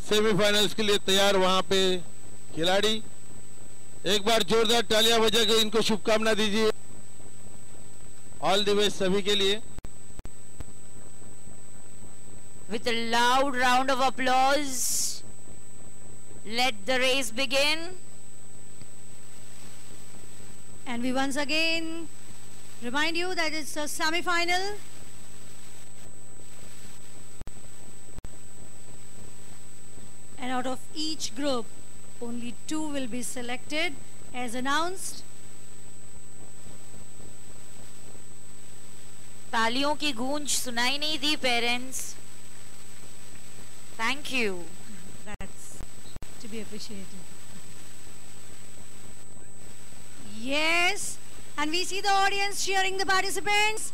Semifinals के लिए तैयार वहां पे खिलाड़ी। एक बार जोरदार तालियां बजा के इनको शुभकामना दीजिए। ऑल द बेस्ट सभी के लिए। With a loud round of applause, let the race begin. And we once again remind you that it's a semi-final. And out of each group, only 2 will be selected as announced. तालियों की गूंज सुनाई नहीं the parents. Thank you. That's to be appreciated. Yes, and we see the audience cheering the participants.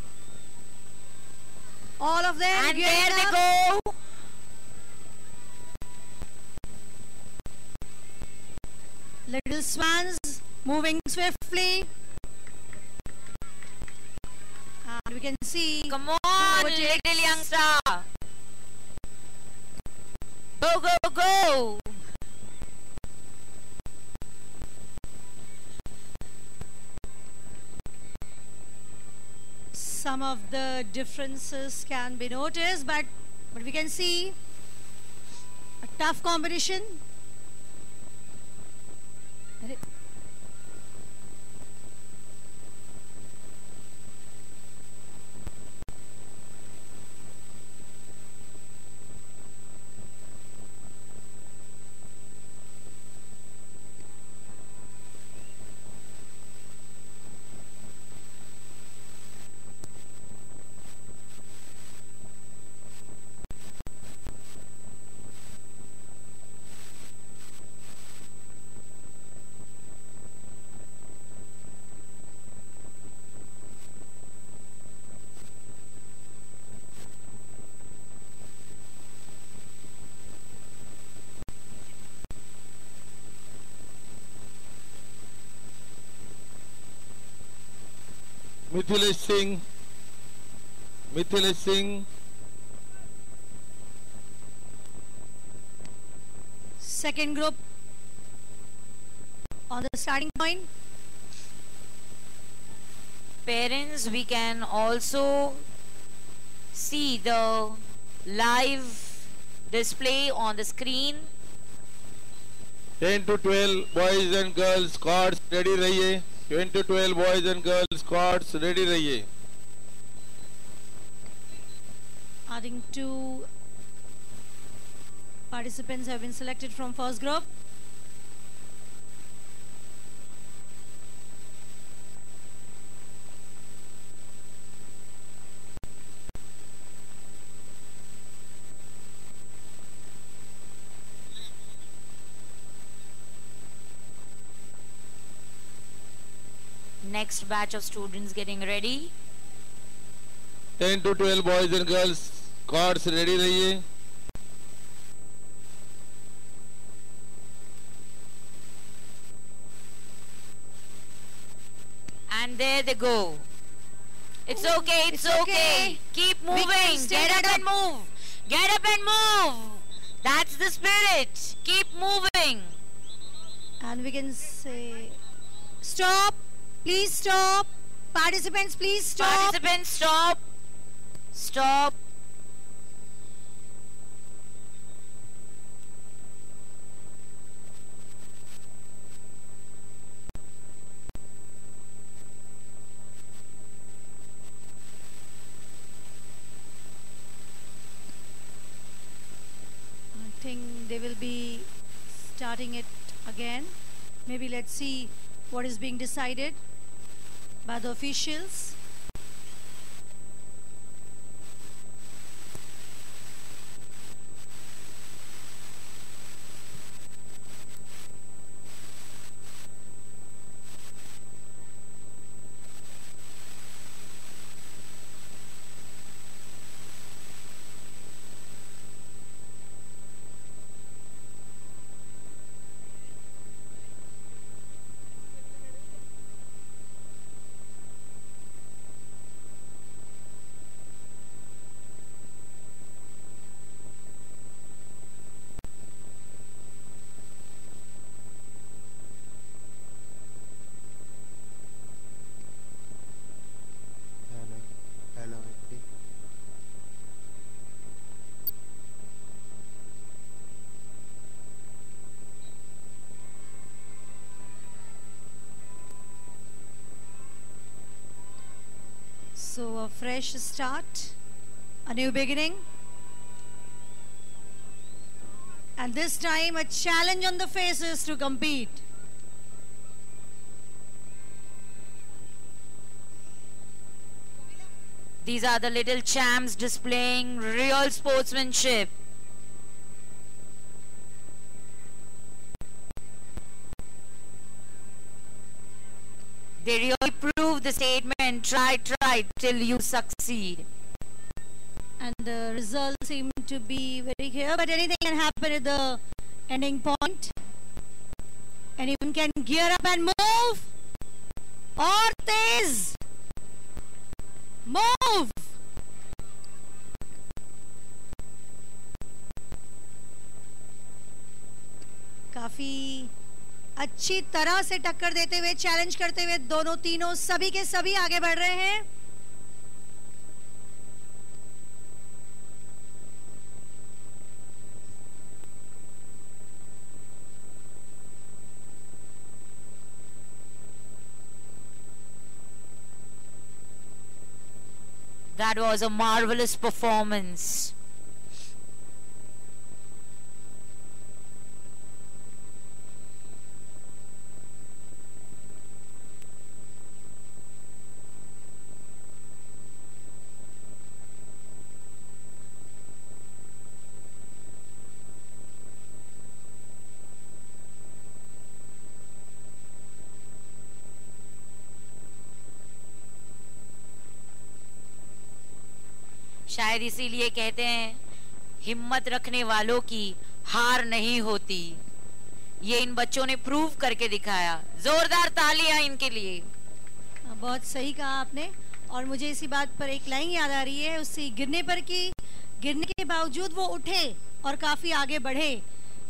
All of them. And there they go. Little swans moving swiftly. And we can see. Come on, little youngster. Go, go, go. Some of the differences can be noticed, but we can see a tough competition. Mithilesh Singh second group on the starting point. Parents, we can also see the live display on the screen. 10 to 12 boys and girls squads ready रहिए। 10 to 12 boys and girls squads ready रहिए। I think 2 participants have been selected from first group. Next batch of students getting ready. 10 to 12 boys and girls squads ready रहिए। And there they go. It's okay, it's okay. Keep moving. Get up and move. Get up and move. That's the spirit. Keep moving. And we can say, stop. Please stop. Participants, please stop. Participants, stop. Stop. I think they will be starting it again. Maybe let's see what is being decided by the officials. So a fresh start, a new beginning. And this time a challenge on the faces to compete. These are the little champs displaying real sportsmanship. They really prove the statement, try till you succeed. And the results seem to be very clear, but anything can happen at the ending point. Anyone can gear up and move. Ortiz, move. काफी अच्छी तरह से टक्कर देते हुए, challenge करते हुए दोनों तीनों सभी के सभी आगे बढ़ रहे हैं. That was a marvelous performance. शायद इसीलिए कहते हैं हिम्मत रखने वालों की हार नहीं होती. ये इन बच्चों ने प्रूव करके दिखाया. जोरदार तालियां इनके लिए. बहुत सही कहा आपने. और मुझे इसी बात पर एक लाइन याद आ रही है उससे गिरने पर कि गिरने के बावजूद वो उठे और काफी आगे बढ़े.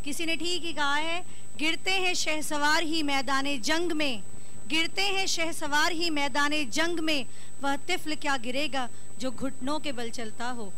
किसी ने ठीक ही कहा है, गिरते हैं शहसवार ही मैदाने जंग में, गिरते हैं शहसवार ही मैदाने जंग में, वह तिफल क्या गिरेगा जो घुटनों के बल चलता हो.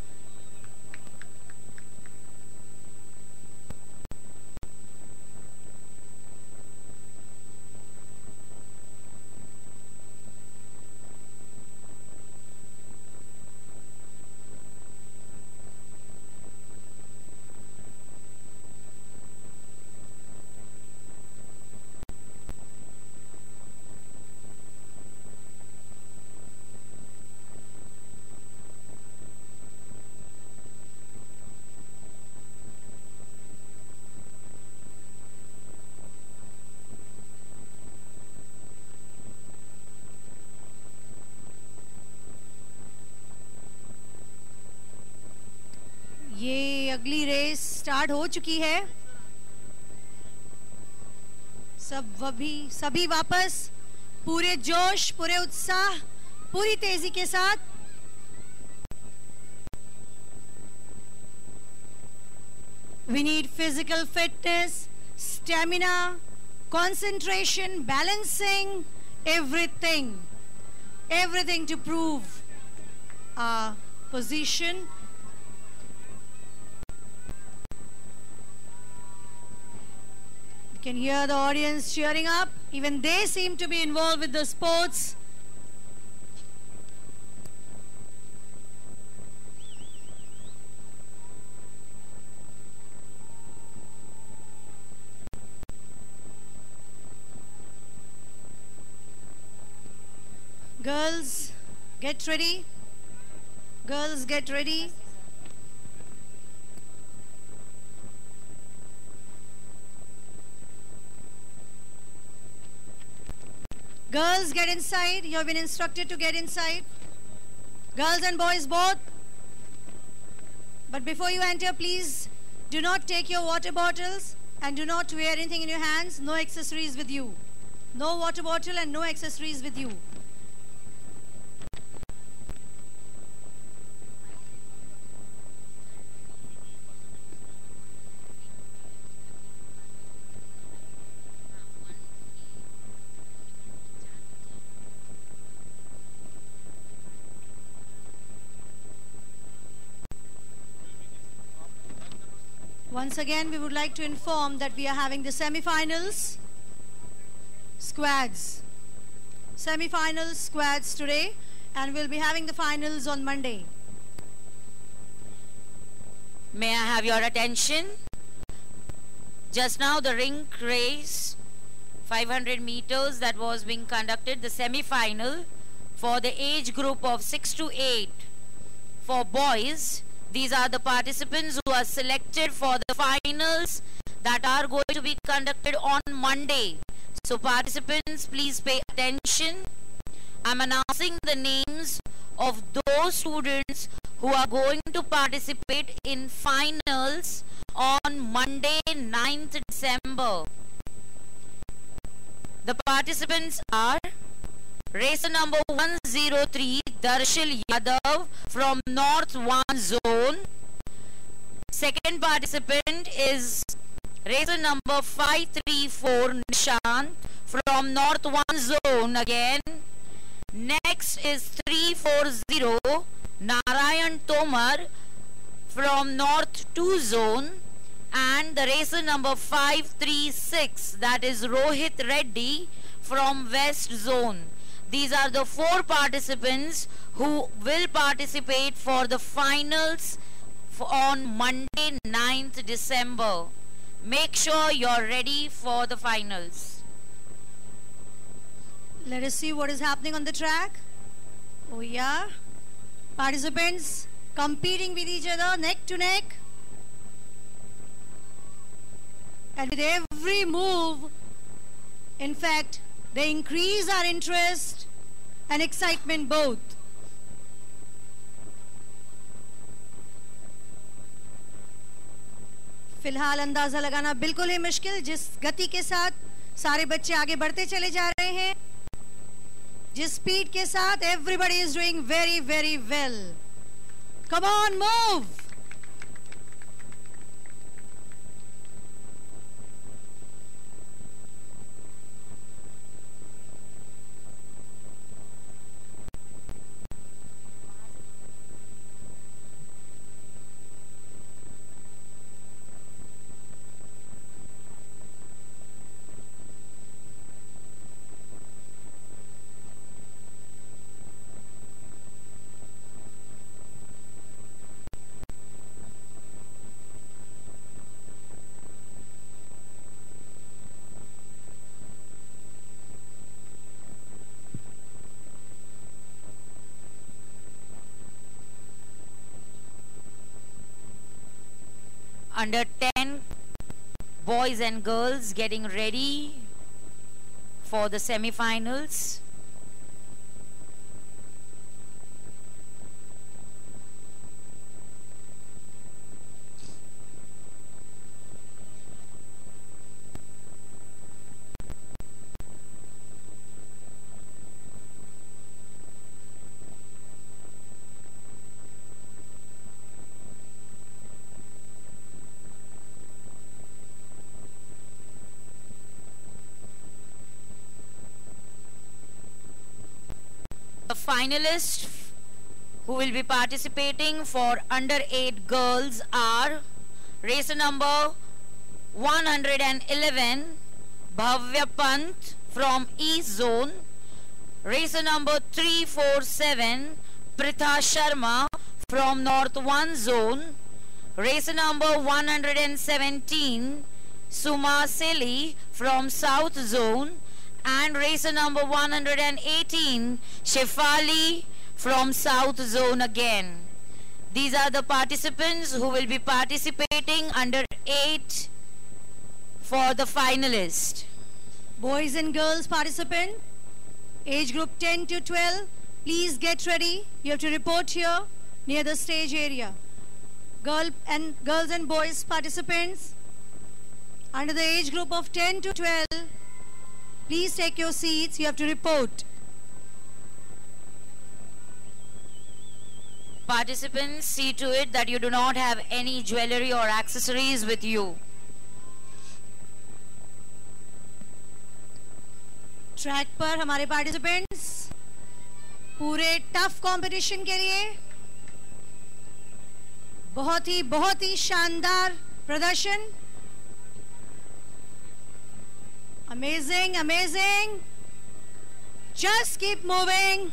ये अगली रेस स्टार्ट हो चुकी है. सभी वापस पूरे जोश, पूरे उत्साह, पूरी तेजी के साथ. We need physical fitness, stamina, concentration, balancing, everything to prove our position. You can hear the audience cheering up. Even they seem to be involved with the sports. Girls, get ready. Girls, get ready. Girls, get inside. You have been instructed to get inside. Girls and boys both. But before you enter, please do not take your water bottles and do not wear anything in your hands. No accessories with you. No water bottle and no accessories with you. Once again, we would like to inform that we are having the semi-finals squads. Semi-finals squads today. and we'll be having the finals on Monday. May I have your attention? Just now the ring race, 500 meters, that was being conducted, the semi-final for the age group of 6 to 8 for boys. These are the participants who are selected for the finals that are going to be conducted on Monday. So participants, please pay attention. I'm announcing the names of those students who are going to participate in finals on Monday 9th December. The participants are racer number 103 Darshil Yadav from North 1 Zone. Second participant is racer number 534 Nishant from North 1 Zone again. Next is 340 Narayan Tomar from North 2 Zone, and the racer number 536, that is Rohit Reddy from West Zone. These are the 4 participants who will participate for the finals on Monday 9th December. Make sure you're ready for the finals. Let us see what is happening on the track. Oh yeah. Participants competing with each other neck to neck. And with every move, in fact, they increase our interest and excitement both. फिलहाल अंदाजा लगाना बिल्कुल ही मुश्किल, जिस गति के साथ सारे बच्चे आगे बढ़ते चले जा रहे हैं, जिस स्पीड के साथ everybody is doing very very well. Come on, move. Under 10 boys and girls getting ready for the semi-finals. The finalists who will be participating for under 8 girls are racer number 111 Bhavya Pant from East Zone, racer number 347 Pritha Sharma from North 1 Zone, racer number 117 Suma Seli from South Zone, and racer number 118 Shefali from South Zone again. These are the participants who will be participating under 8 for the finalist. Boys and girls participant, age group 10 to 12, please get ready. You have to report here near the stage area. Girls and boys participants under the age group of 10 to 12, please take your seats. You have to report. Participants, see to it that you do not have any jewelry or accessories with you. Track पर हमारे participants पूरे tough competition के लिए बहुत ही शानदार प्रदर्शन. Amazing, amazing. Just keep moving.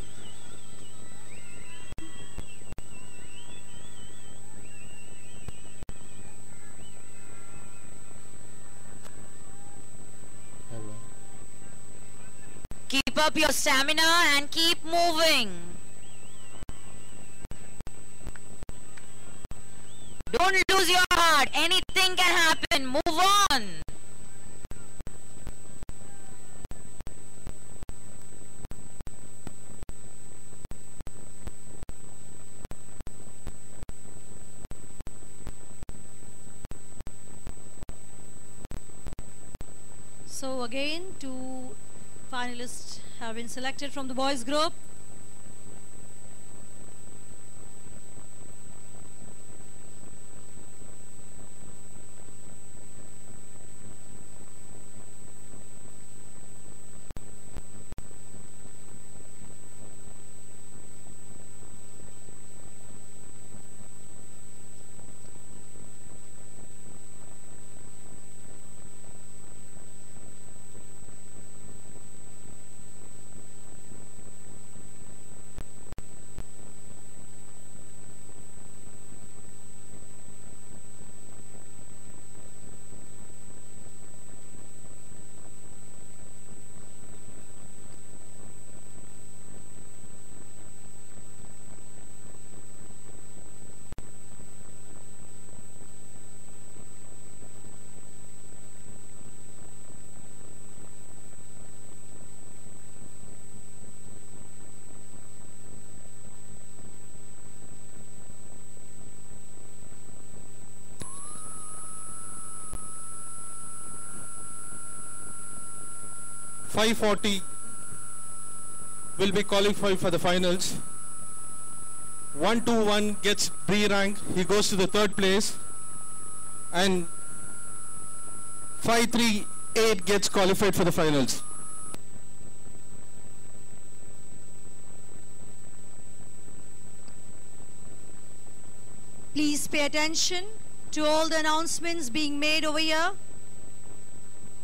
Keep up your stamina and keep moving. Don't lose your heart. Anything can happen. Move on. So again, two finalists have been selected from the boys group. .540 will be qualified for the finals. 121 gets B rank, he goes to the third place, and 538 gets qualified for the finals. Please pay attention to all the announcements being made over here.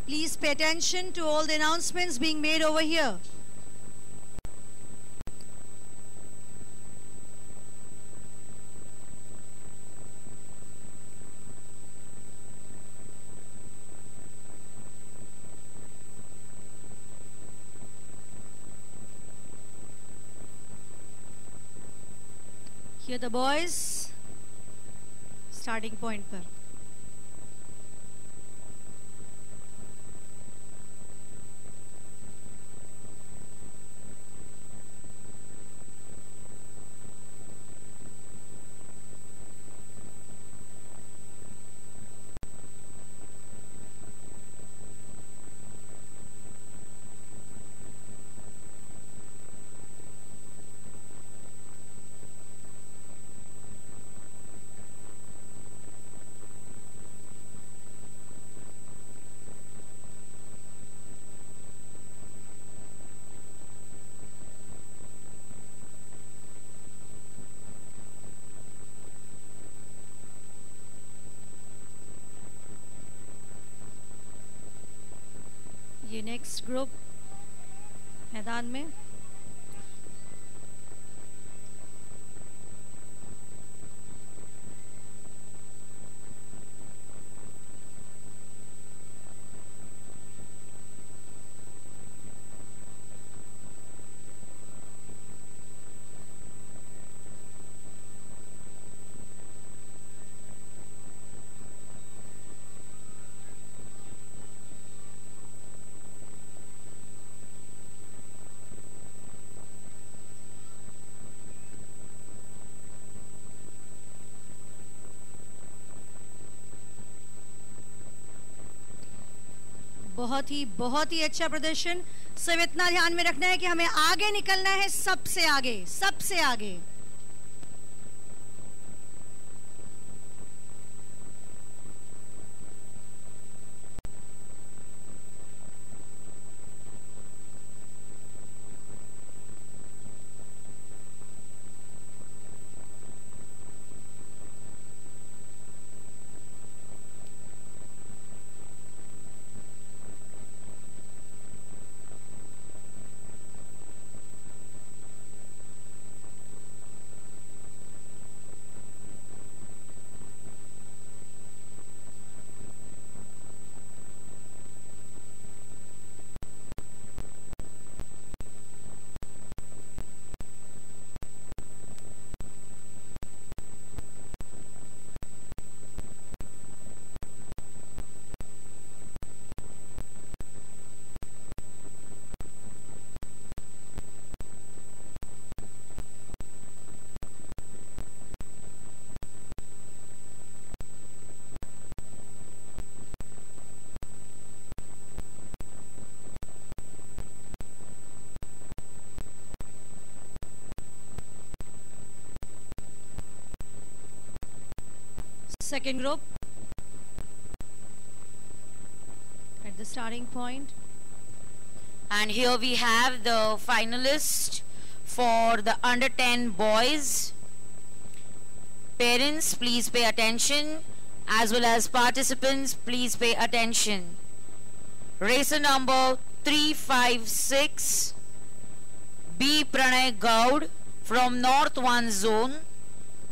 Please pay attention to all the announcements being made over here. Here the boys, starting point पर. ये next group मैदान में. बहुत ही अच्छा प्रदर्शन. सिर्फ इतना ध्यान में रखना है कि हमें आगे निकलना है, सबसे आगे, सबसे आगे. second group at the starting point. And here we have the finalists for the under 10 boys. Parents, please pay attention, as well as participants, please pay attention. Racer number 356, B. Pranay Gaud from North 1 Zone.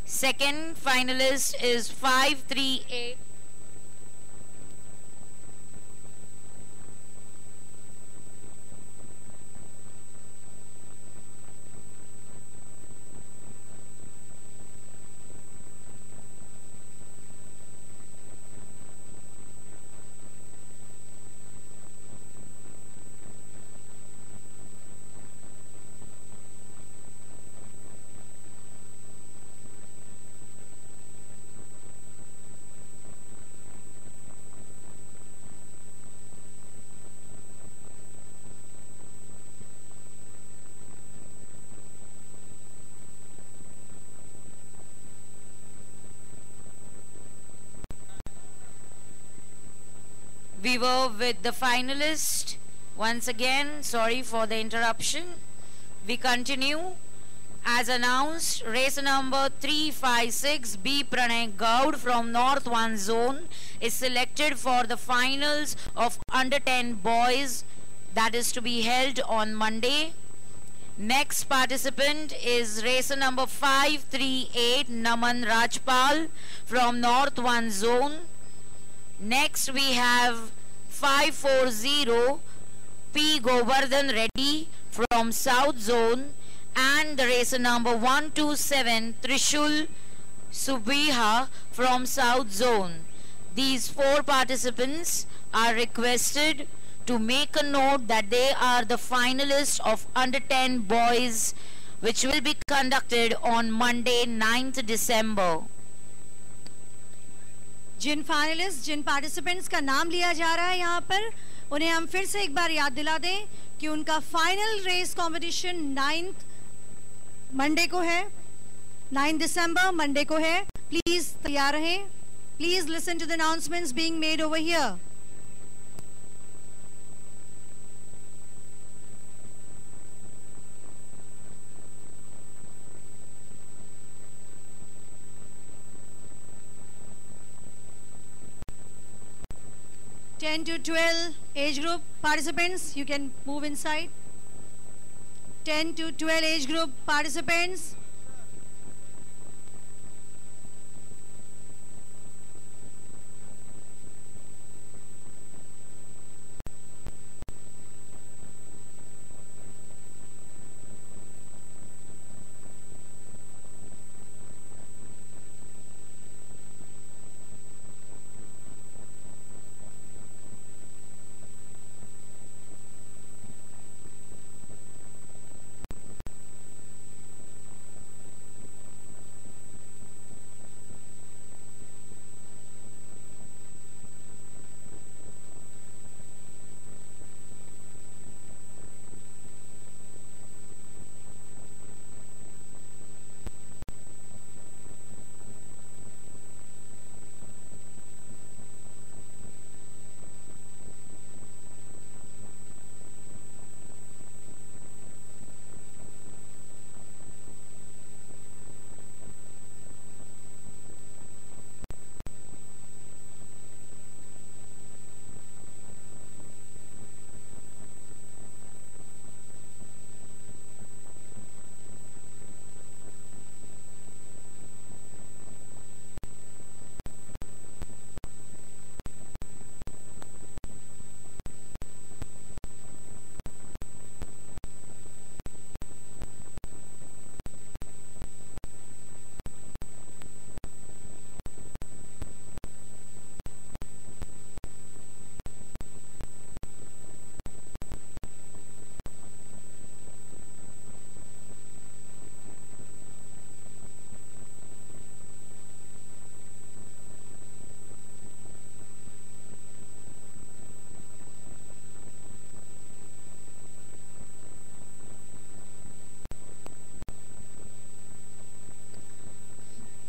Second finalist is 538. We were with the finalist. Once again, sorry for the interruption. We continue. As announced, race number 356, B. Pranay Gaud from North 1 Zone is selected for the finals of under 10 boys, that is to be held on Monday. Next participant is racer number 538, Naman Rajpal from North 1 Zone. Next we have 540, P. Govardhan Reddy from South Zone, and the racer number 127, Trishul Subbiha from South Zone. These four participants are requested to make a note that they are the finalists of under 10 boys, which will be conducted on Monday 9th December. जिन finalist, जिन participants का नाम लिया जा रहा है यहाँ पर, उन्हें हम फिर से एक बार याद दिला दें कि उनका final race competition 9th Monday को है, 9 दिसंबर मंडे को है. प्लीज तैयार रहें. Please listen to the announcements being made over here. Ten to 12 age group participants, you can move inside. 10 to 12 age group participants.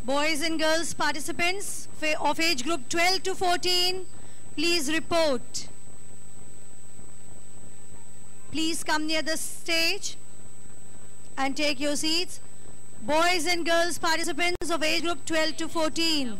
Boys and girls participants of age group 12 to 14, please report. Please come near the stage and take your seats. Boys and girls participants of age group 12 to 14.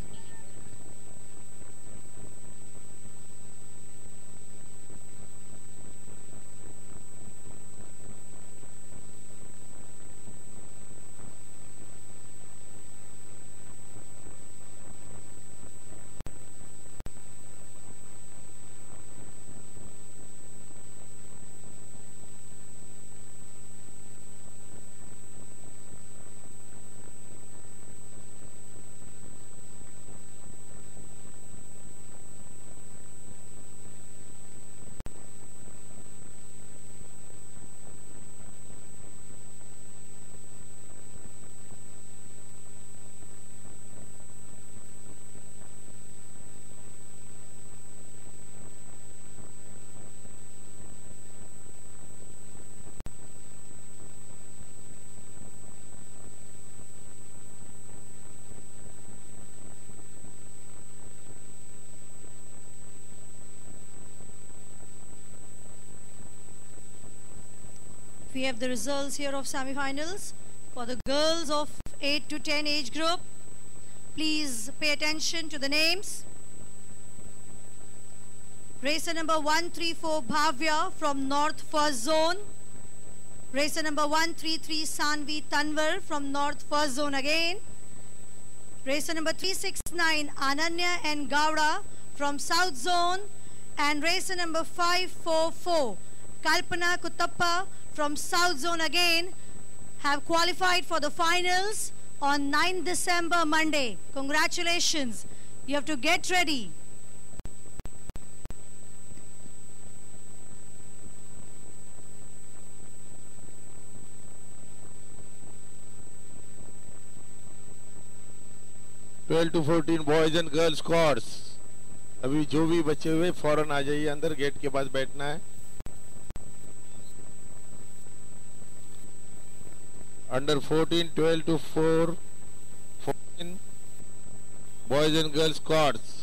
We have the results here of semi-finals for the girls of 8 to 10 age group. Please pay attention to the names. Racer number 134 Bhavya from North First Zone. Racer number 133 Sanvi Tanwar from North First Zone again. Racer number 369 Ananya and Gowda from South Zone. And racer number 544 Kalpana Kuttappa from South Zone again have qualified for the finals on 9 December Monday. Congratulations. You have to get ready. Twelve to 14 boys and girls squads. अभी जो भी बचे हुए फौरन आ जाइए अंदर, gate के पास बैठना है. Under 14 12 to 4 14 boys and girls squads.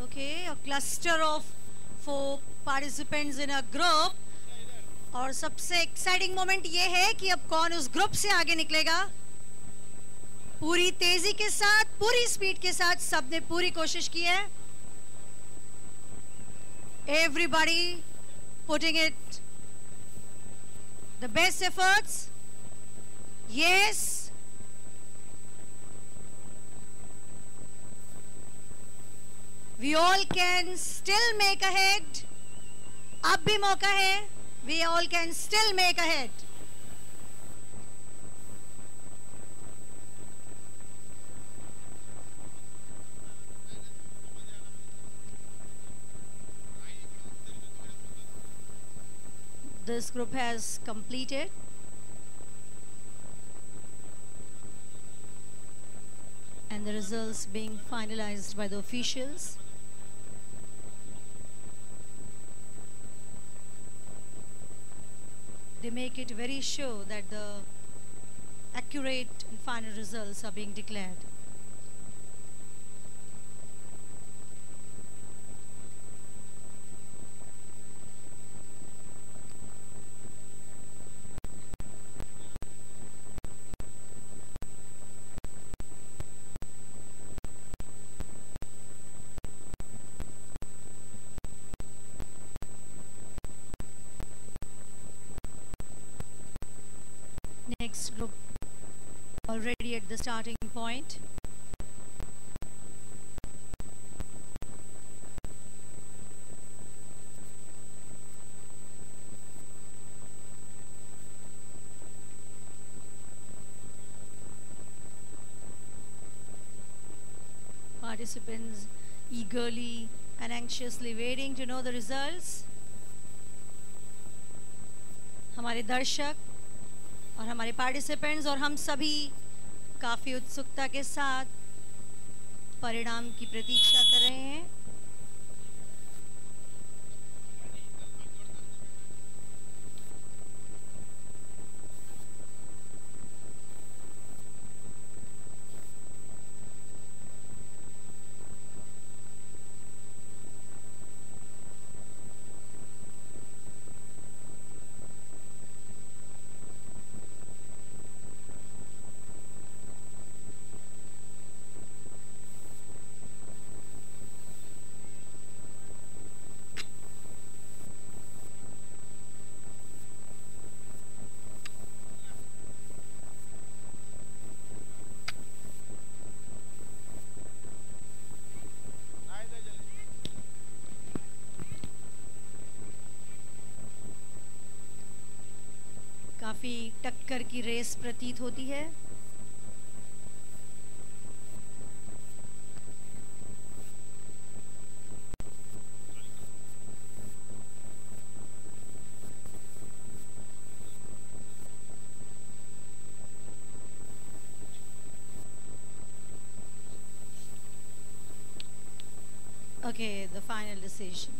Okay, a cluster of 4 participants in a group. और सबसे एक्साइटिंग मोमेंट ये है कि अब कौन उस ग्रुप से आगे निकलेगा. पूरी तेजी के साथ, पूरी स्पीड के साथ सबने पूरी कोशिश की है. Everybody putting it the best efforts. Yes. We all can still make ahead. अब भी मौका है. We all can still make ahead. This group has completed. And the results being finalized by the officials. They make it very sure that the accurate and final results are being declared. Next group already at the starting point. Participants eagerly and anxiously waiting to know the results. हमारे दर्शक और हमारे participants और हम सभी काफ़ी उत्सुकता के साथ परिणाम की प्रतीक्षा कर रहे हैं. काफी टक्कर की रेस प्रतीत होती है। Okay, the final decision.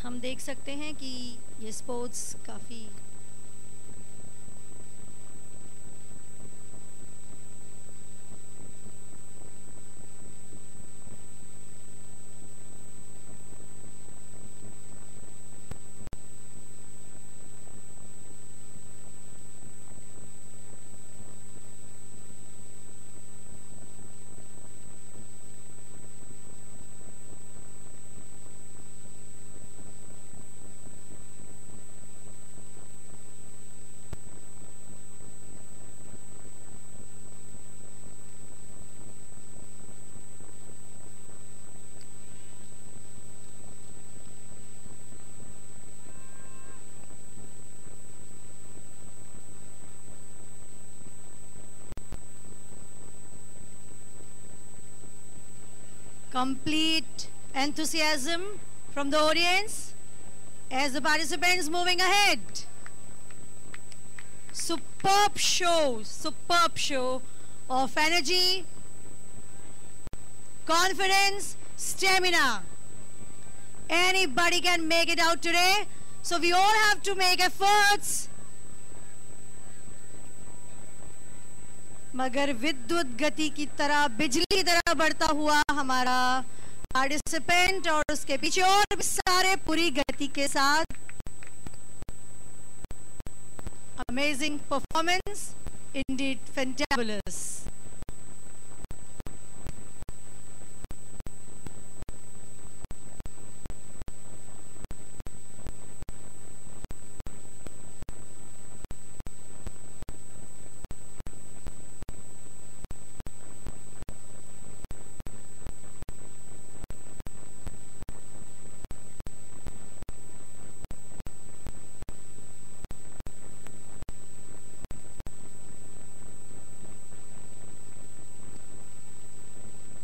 हम देख सकते हैं कि ये स्पोर्ट्स काफ़ी complete enthusiasm from the audience as the participants moving ahead. Superb show of energy, confidence, stamina. Anybody can make it out today, so we all have to make efforts. मगर विद्युत गति की तरह, बिजली की तरह बढ़ता हुआ हमारा पार्टिसिपेंट और उसके पीछे और भी सारे पूरी गति के साथ amazing performance, Indeed fantabulous.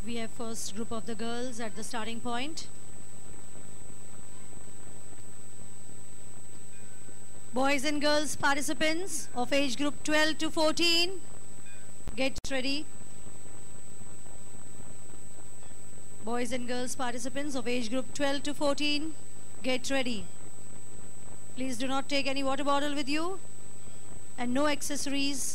We have first group of the girls at the starting point. Boys and girls participants of age group 12 to 14, get ready. Boys and girls participants of age group 12 to 14, get ready. Please do not take any water bottle with you and no accessories.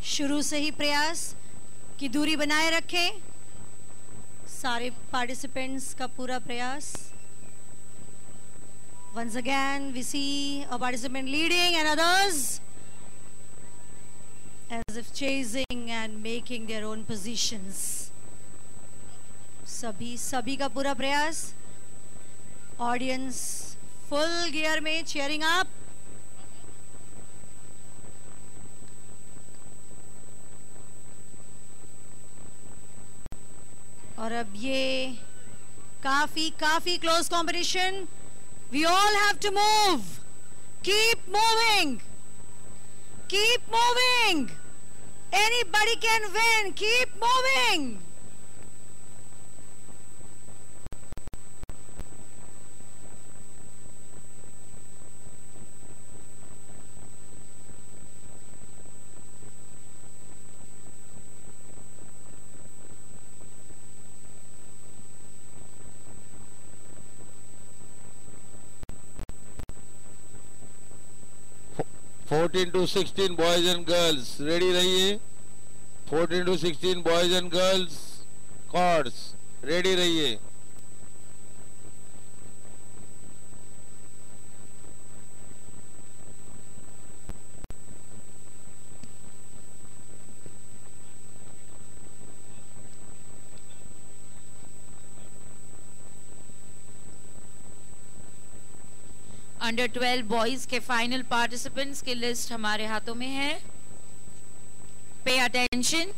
शुरू से ही प्रयास कि दूरी बनाए रखें, सारे participants का पूरा प्रयास। Once again we see a participant leading and others as if chasing and making their own positions. सभी का पूरा प्रयास, ऑडियंस फुल गियर में चीयरिंग अप. और अब ये काफी close competition. We all have to move. Keep moving, keep moving. Anybody can win. Keep moving. Fourteen to 16 boys and girls ready रहिए. 14 to 16 boys and girls cords ready रहिए. Under 12 boys के final participants की list हमारे हाथों में है. Pay attention.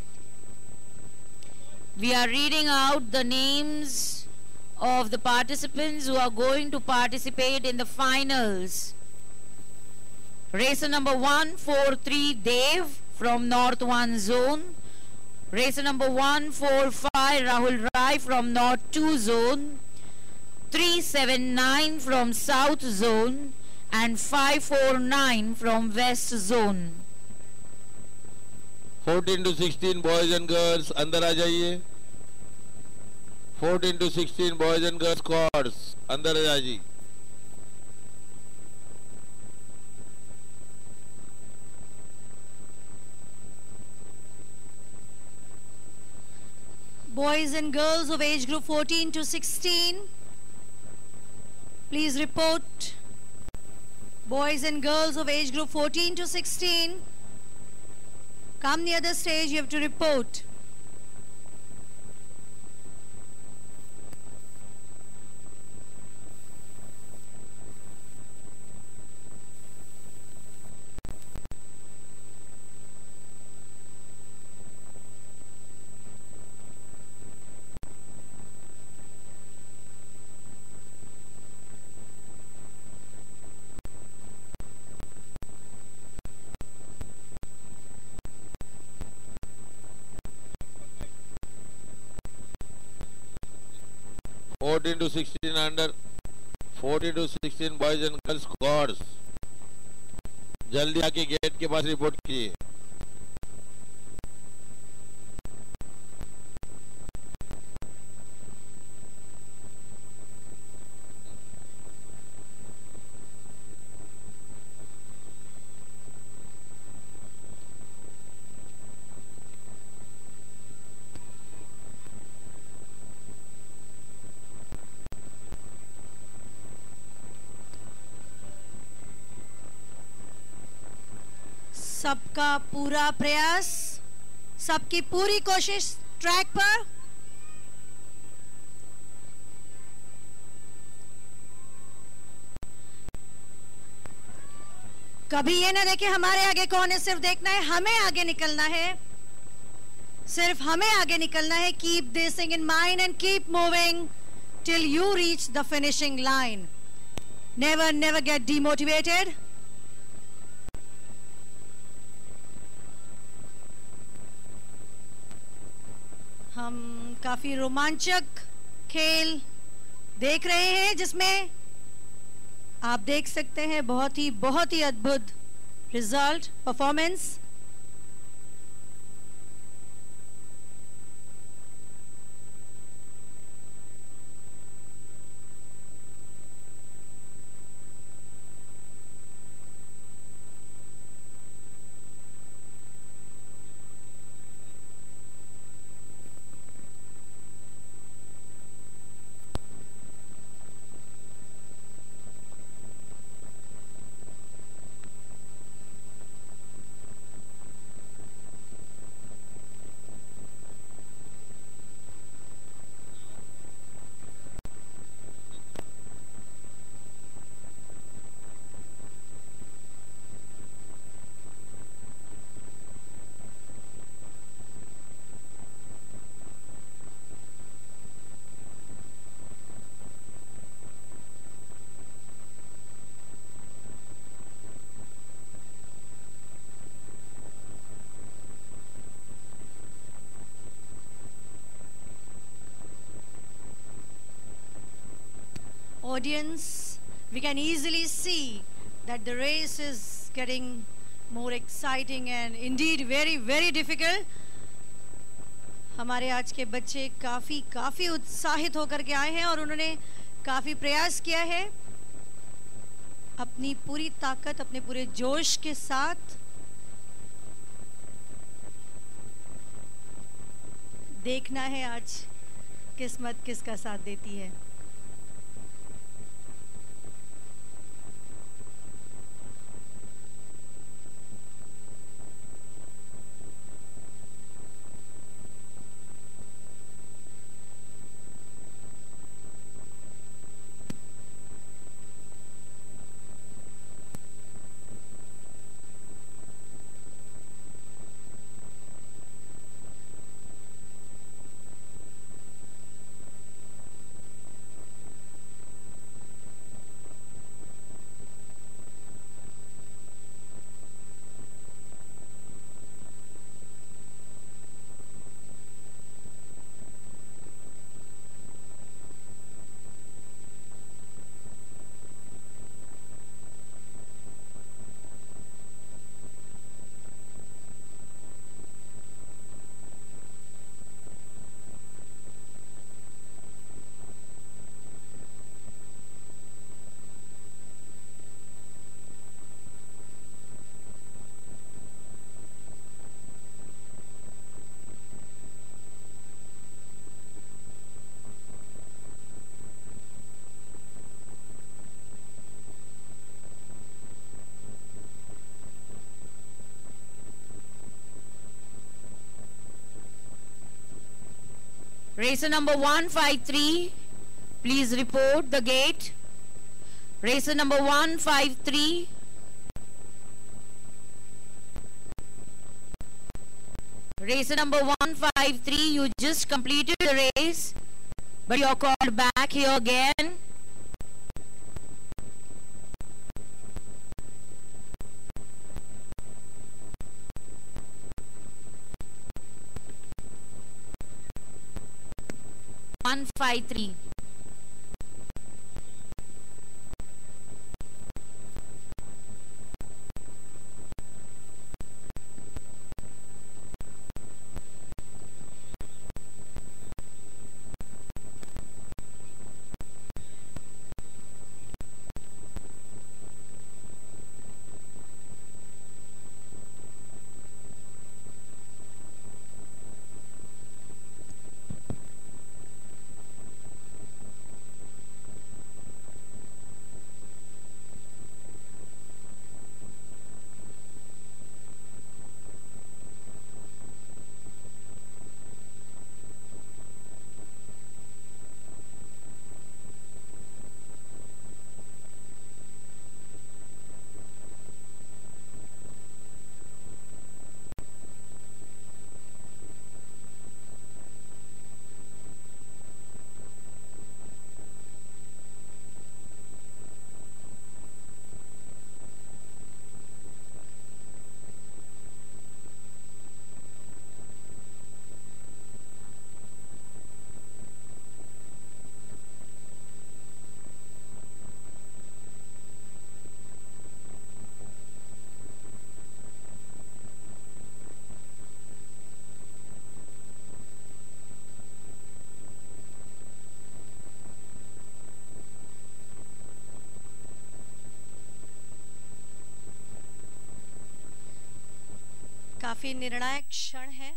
We are reading out the names of the participants who are going to participate in the finals. Racer number 143 Dev from North 1 zone. Racer number 145 Rahul Rai from North 2 zone. 379 from South zone and 549 from West zone. 14 to 16 boys and girls अंदर आ जाइए. 14 to 16 boys and girls squads अंदर आ जाइए. Boys and girls of age group 14 to 16, please report. Boys and girls of age group 14 to 16, come near the stage, you have to report. Fourteen to 16 under 14 to 16 boys and girls squads जल्दी आके gate के पास report कीजिए. सबका पूरा प्रयास, सबकी पूरी कोशिश ट्रैक पर. कभी ये ना देखे हमारे आगे कौन है, सिर्फ देखना है हमें आगे निकलना है, सिर्फ हमें आगे निकलना है. Keep this thing in mind and keep moving till you reach the finishing line. Never get demotivated. हम काफी रोमांचक खेल देख रहे हैं जिसमें आप देख सकते हैं बहुत ही अद्भुत result, performance. audience, we can easily see that the race is getting more exciting and indeed very, very difficult. हमारे आज के बच्चे काफ़ी उत्साहित होकर के आए हैं और उन्होंने काफ़ी प्रयास किया है अपनी पूरी ताकत, अपने पूरे जोश के साथ। देखना है आज किस्मत किसका साथ देती है। Racer number 153, please report the gate. Racer number 153. Racer number 153, you just completed the race, but you're called back here again. One five three. काफी निर्णायक क्षण है।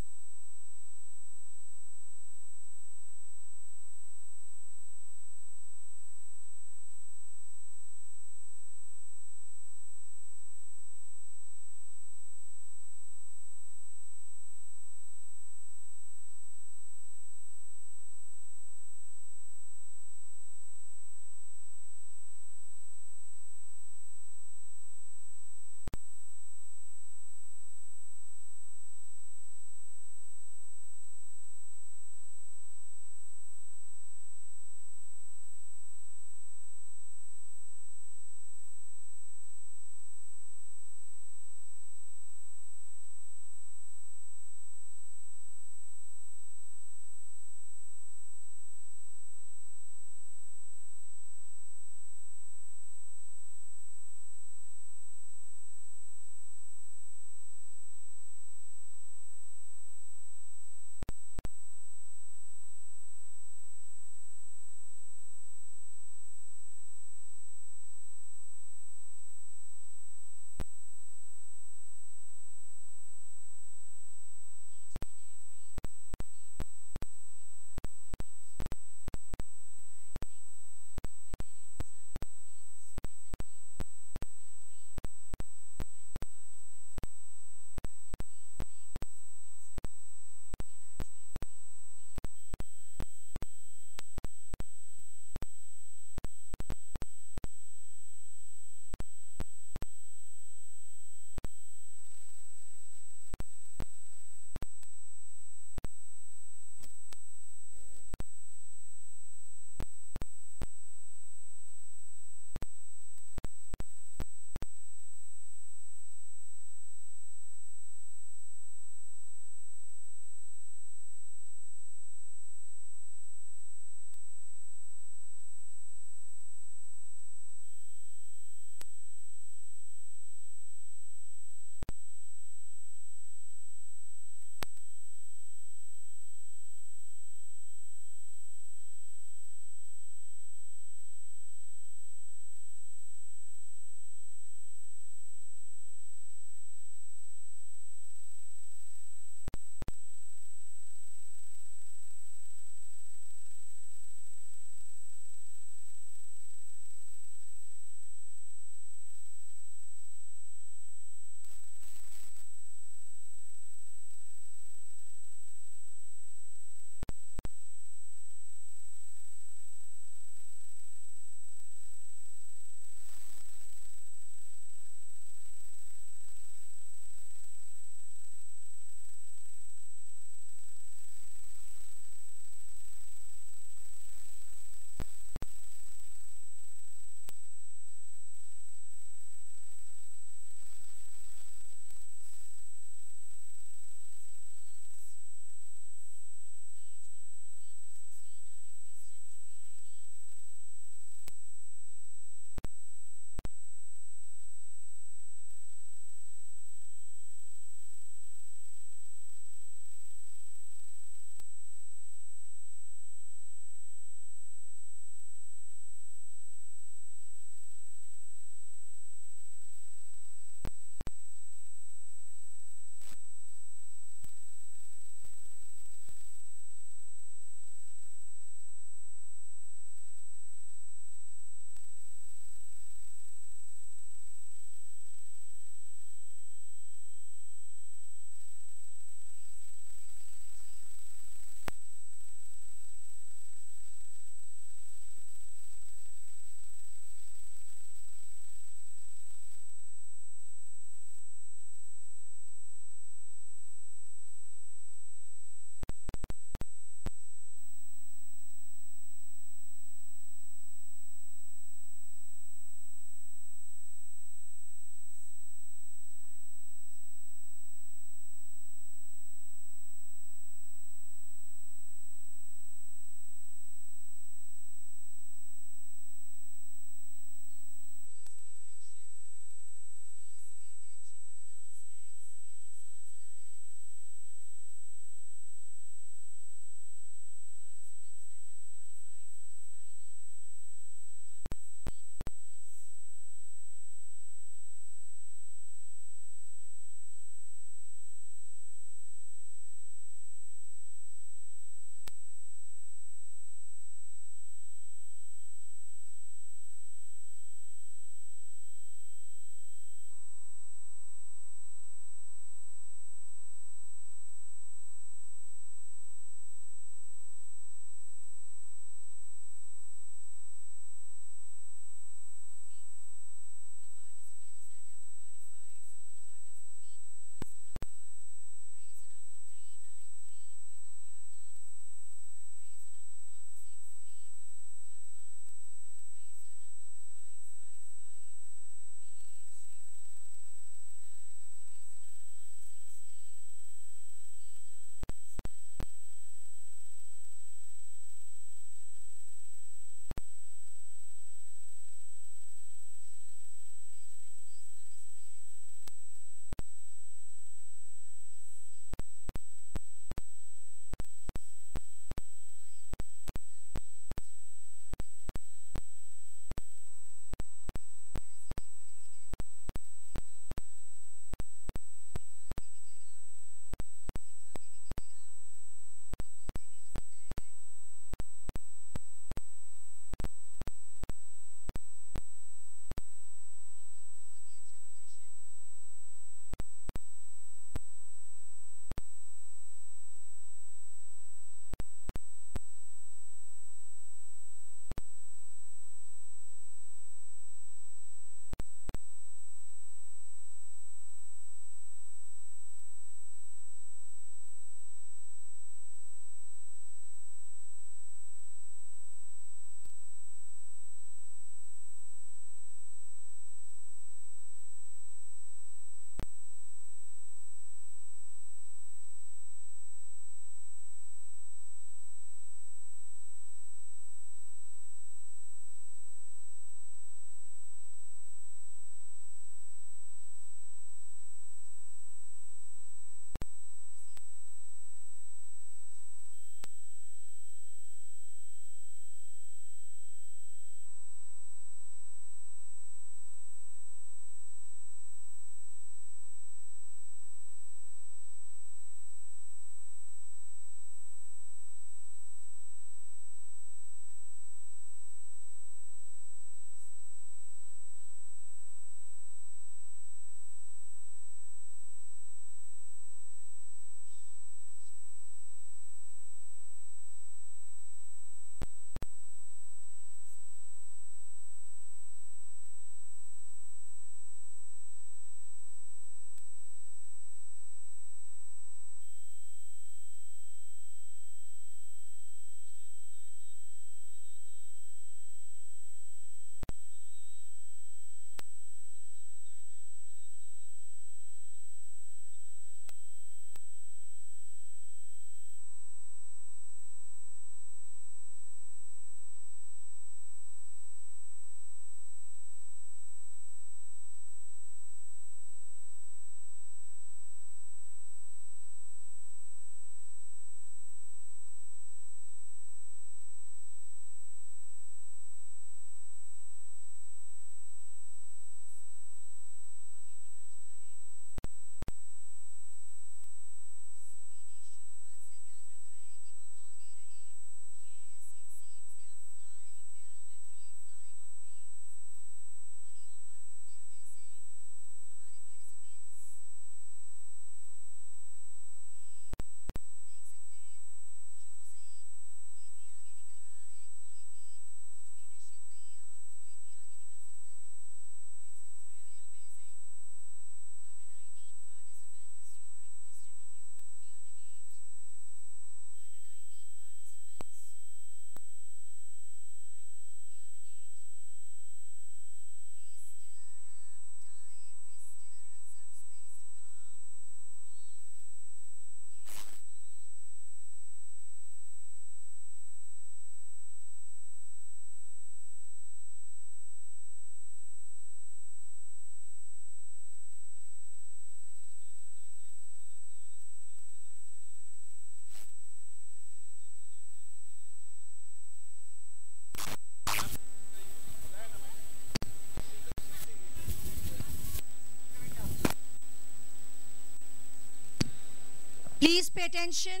pay attention.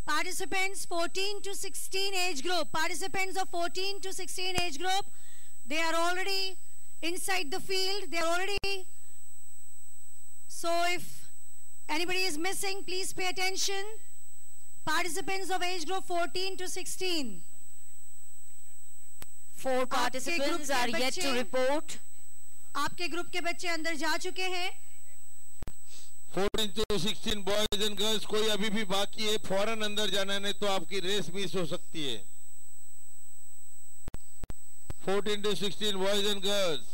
Participants 14 to 16 age group. Participants of 14 to 16 age group, they are already inside the field. They are already. So if anybody is missing, please pay attention. Participants of age group 14 to 16. 4 participants are yet to report. आपके group के बच्चे अंदर जा चुके हैं. 14 to 16 boys and girls, कोई अभी भी बाकी है, फौरन अंदर जाना, नहीं तो आपकी रेस मिस हो सकती है. 14 to 16 boys and girls.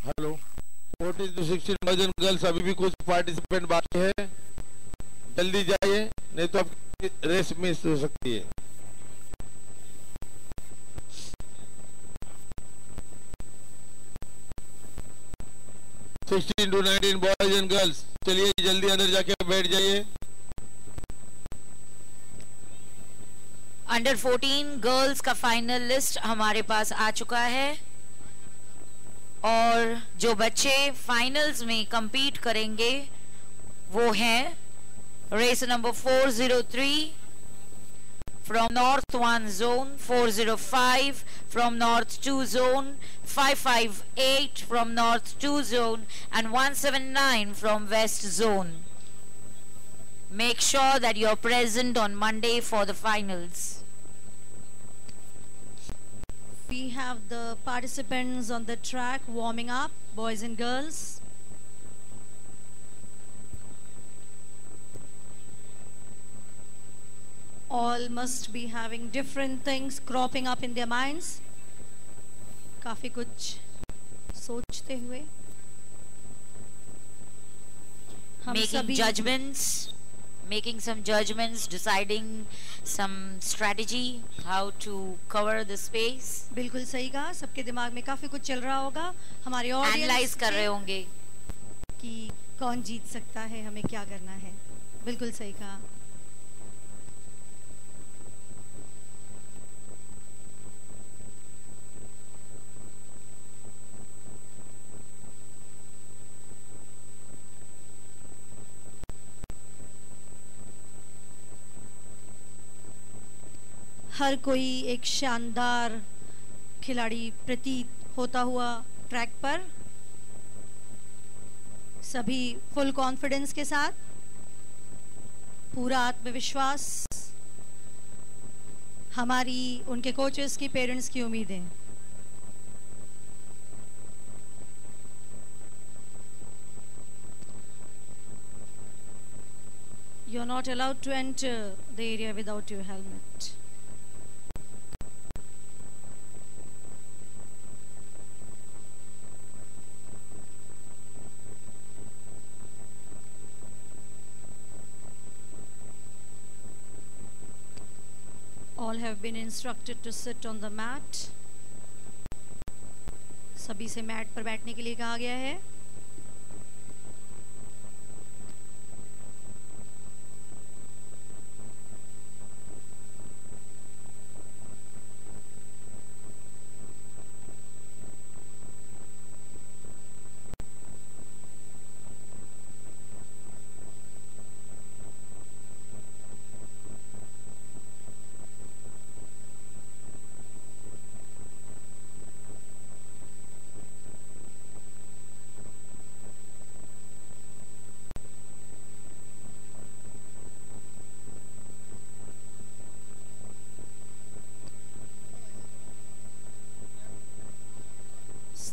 Hello. 14 to 16 boys and girls, अभी भी कुछ पार्टिसिपेंट बाकी है, जल्दी जाइए, नहीं तो आपकी रेस मिस हो सकती है. Sixteen to 19 boys and girls, चलिए जल्दी अंदर जाके बैठ जाइए. अंडर 14 गर्ल्स का फाइनल लिस्ट हमारे पास आ चुका है और जो बच्चे फाइनल्स में compete करेंगे वो हैं race number 403 from North 1 zone, 405 from North 2 zone, 558 from North 2 zone and 179 from West zone. Make sure that you're present on Monday for the finals. We have the participants on the track warming up, boys and girls. All must be having different things cropping up in their minds. काफी कुछ सोचते हुए हम सभी making some judgments, deciding some strategy how to cover the space. बिल्कुल सही कहा. सबके दिमाग में काफी कुछ चल रहा होगा. हमारे ऑडियंस एनालाइज कर रहे होंगे कि कौन जीत सकता है, हमें क्या करना है. बिल्कुल सही कहा. हर कोई एक शानदार खिलाड़ी प्रतीत होता हुआ ट्रैक पर, सभी फुल कॉन्फिडेंस के साथ, पूरा आत्मविश्वास, हमारी उनके कोचेस की, पेरेंट्स की उम्मीदें. You are not allowed to enter the area without your helmet. All have been instructed to sit on the mat. सभी से मैट पर बैठने के लिए कहा गया है.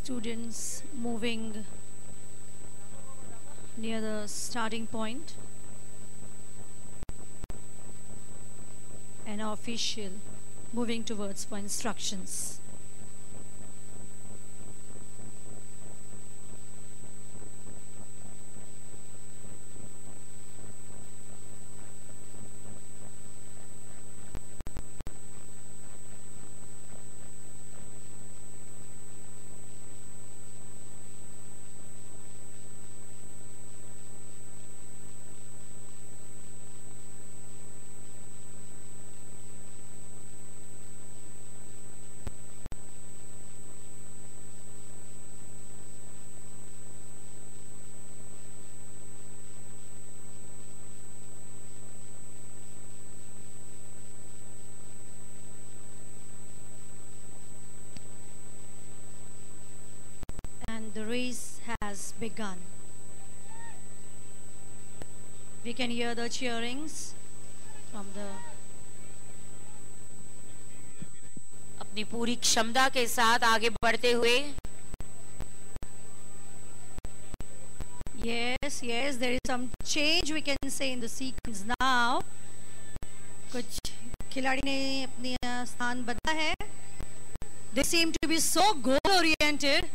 Students moving near the starting point. An official moving towards for instructions. has begun. We can hear the cheerings from the अपनी पूरी क्षमता के साथ आगे बढ़ते हुए yes, there is some change we can say in the sequence now. कुछ खिलाड़ी ने अपनी स्थान बदला है. They seem to be so goal oriented.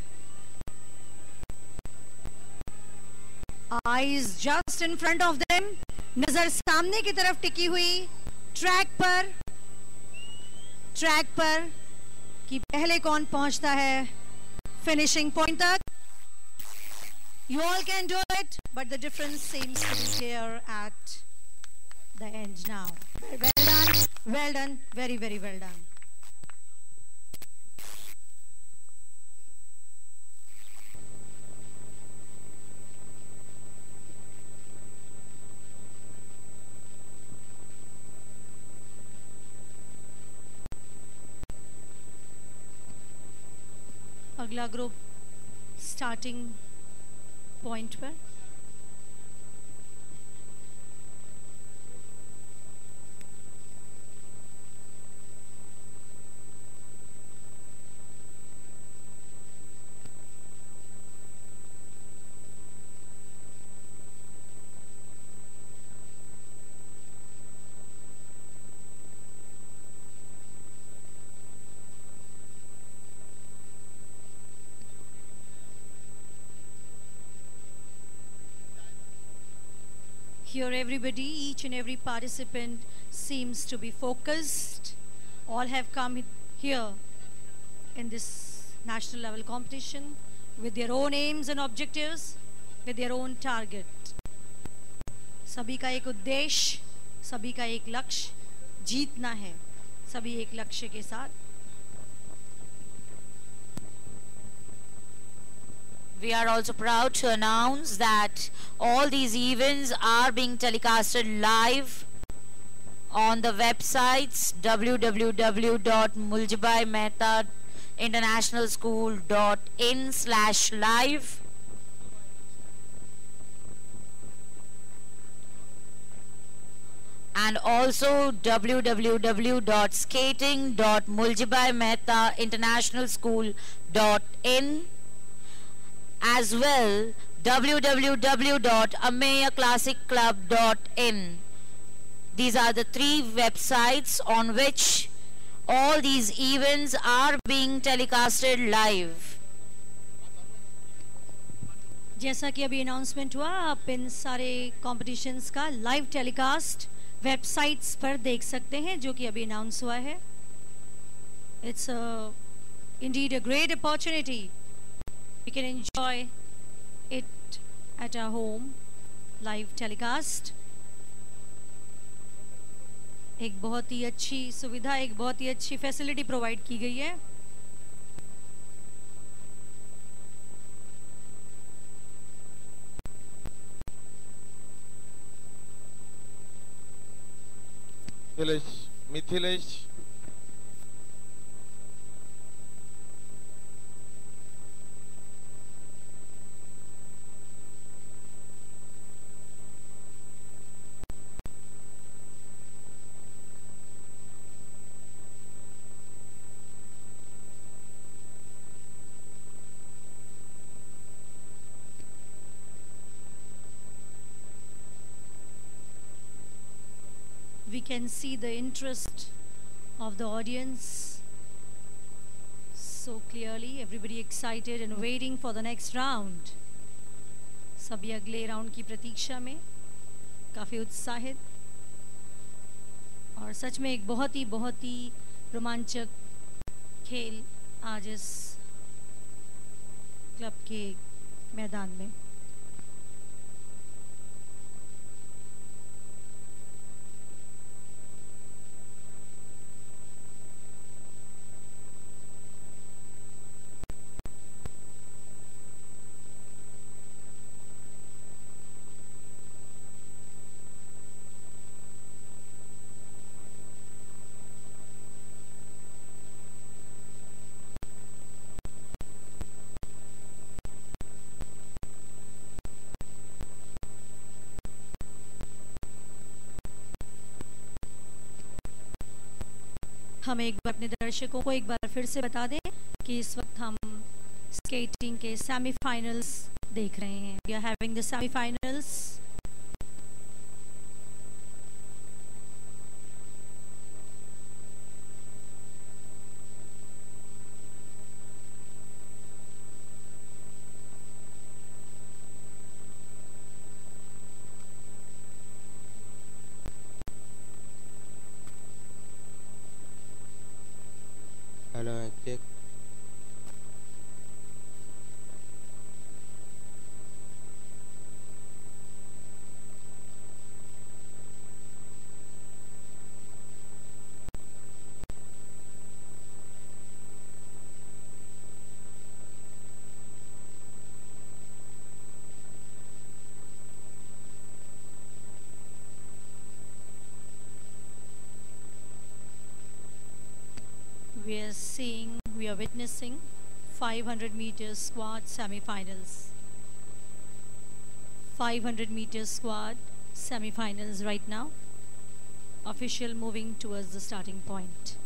Eyes just in front of them. नजर सामने की तरफ टिकी हुई. ट्रैक पर कि पहले कौन पहुंचता है फिनिशिंग पॉइंट तक. You all can do it, but the difference seems to be here at the end now. Well done, very, very well done. अगला ग्रुप स्टार्टिंग पॉइंट पर. Here everybody, each and every participant seems to be focused. All have come here in this national level competition with their own aims and objectives, with their own target. सभी का एक उद्देश्य, सभी का एक लक्ष्य जीतना है. सभी एक लक्ष्य के साथ. We are also proud to announce that all these events are being telecasted live on the websites www.muljibai-mehta-international-school.in/live and also www.skating.muljibai-mehta-international-school.in, as well www.ameyaclassicclub.in. These are the three websites on which all these events are being telecasted live. जैसा कि अभी announcement हुआ, आप इन सारे competitions का live telecast websites पर देख सकते हैं जो कि अभी अनाउंस हुआ है. It's indeed a great opportunity. We can enjoy it at our home, live telecast. एक बहुत ही अच्छी सुविधा, एक बहुत ही अच्छी फैसिलिटी प्रोवाइड की गई है. Mithilesh We can see the interest of the audience so clearly. Everybody excited and waiting for the next round. सभी अगले राउंड की प्रतीक्षा में काफ़ी उत्साहित और सच में एक बहुत ही रोमांचक खेल आज इस क्लब के मैदान में. हम एक बार अपने दर्शकों को एक बार फिर से बता दें कि इस वक्त हम स्केटिंग के सेमीफाइनल्स देख रहे हैं. We are having the semifinals. Hello check. We are witnessing 500 meters squad semi-finals. 500 meters squad semi-finals right now. Official moving towards the starting point.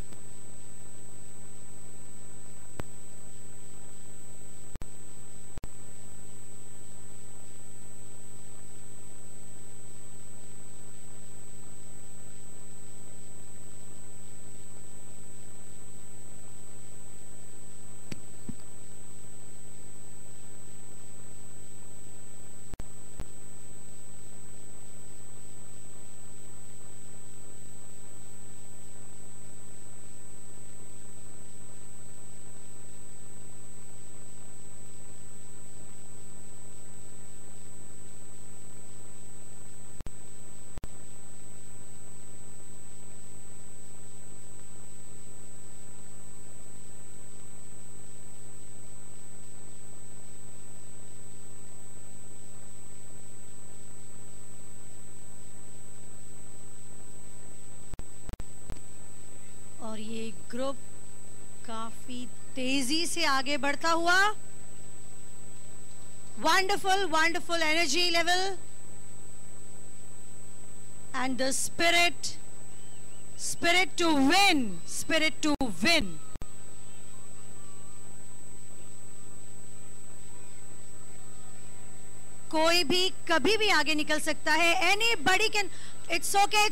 और ये ग्रुप काफी तेजी से आगे बढ़ता हुआ. Wonderful energy level and the spirit to win. कोई भी कभी भी आगे निकल सकता है. Anybody can. It's okay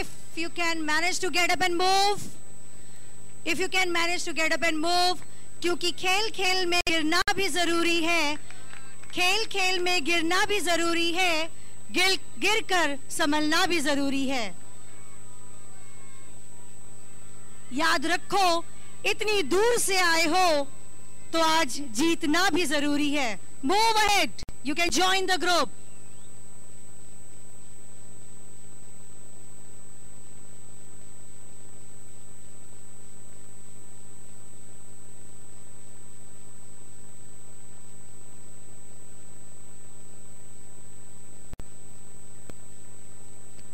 if you can manage to get up and move. If you can manage to get up and move, क्योंकि खेल में गिरना भी जरूरी है. खेल में गिरना भी जरूरी है. गिर कर संभलना भी जरूरी है. याद रखो, इतनी दूर से आए हो तो आज जीतना भी जरूरी है. Move ahead. You can join the group.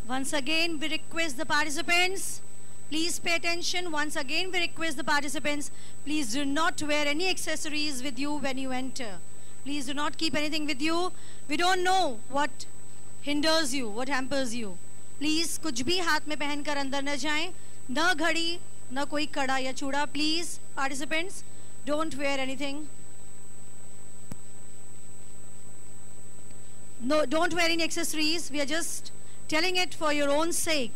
Once again, we request the participants, please pay attention. Once again, we request the participants, please do not wear any accessories with you when you enter. Please do not keep anything with you. We don't know what hinders you, what hampers you. Please, कुछ भी हाथ में पहनकर अंदर न जाएं. न घड़ी, न कोई कड़ा या चूड़ा. Please, participants, don't wear anything. No, don't wear any accessories. We are just telling it for your own sake.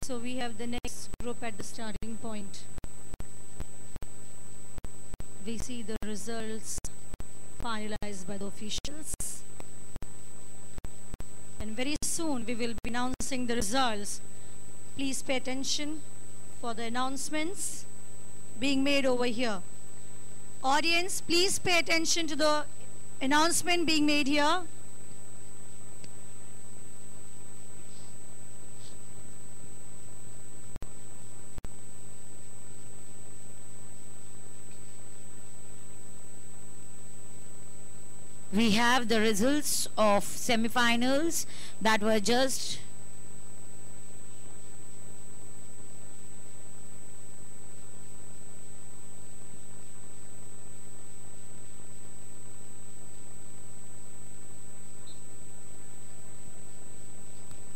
So we have the next group at the starting point. We see the results finalized by the officials. And very soon we will be announcing the results. Please pay attention for the announcements being made over here. Audience, please pay attention to the announcement being made here. We have the results of semi-finals that were just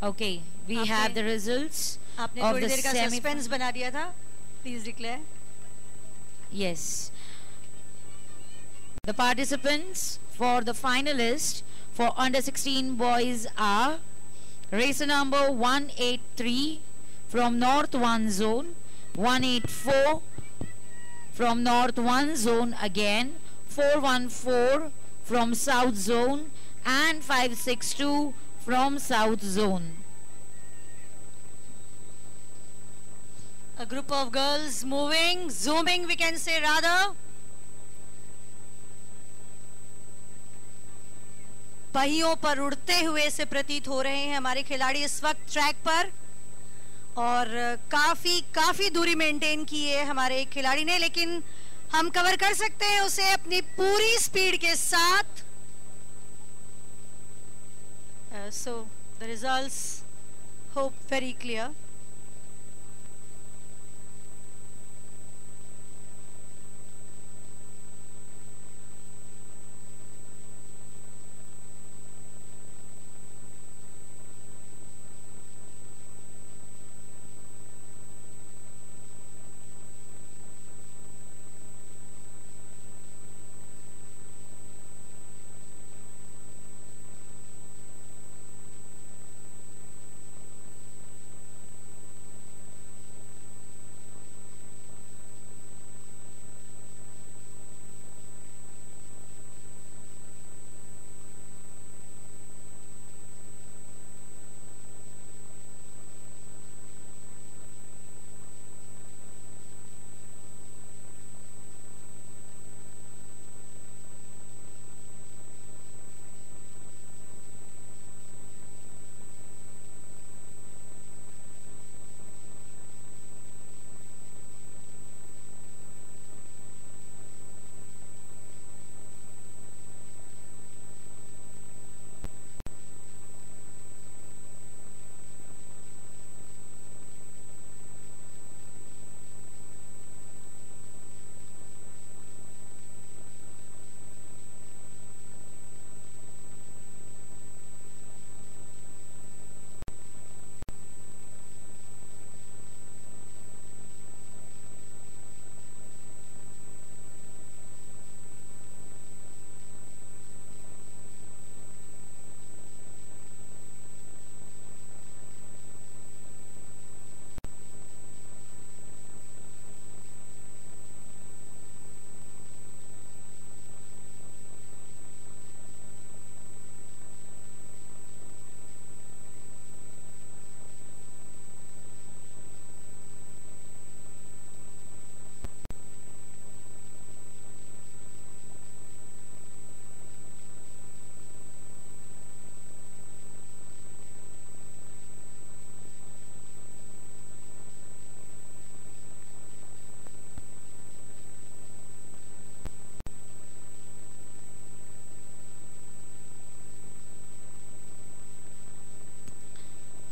okay. We have the results आपने of थोड़ी the देर का semi. Suspense बना दिया था. Please declare. Yes. The participants for the finalists for under 16 boys are racer number 183 from North 1 zone, 184 from North 1 zone again, 414 from South zone and 562 from South zone. A group of girls moving, zooming, we can say rather. पहियों पर उड़ते हुए से प्रतीत हो रहे हैं हमारे खिलाड़ी इस वक्त ट्रैक पर, और काफी दूरी मेंटेन की है हमारे खिलाड़ी ने, लेकिन हम कवर कर सकते हैं उसे अपनी पूरी स्पीड के साथ. So the results hope very clear.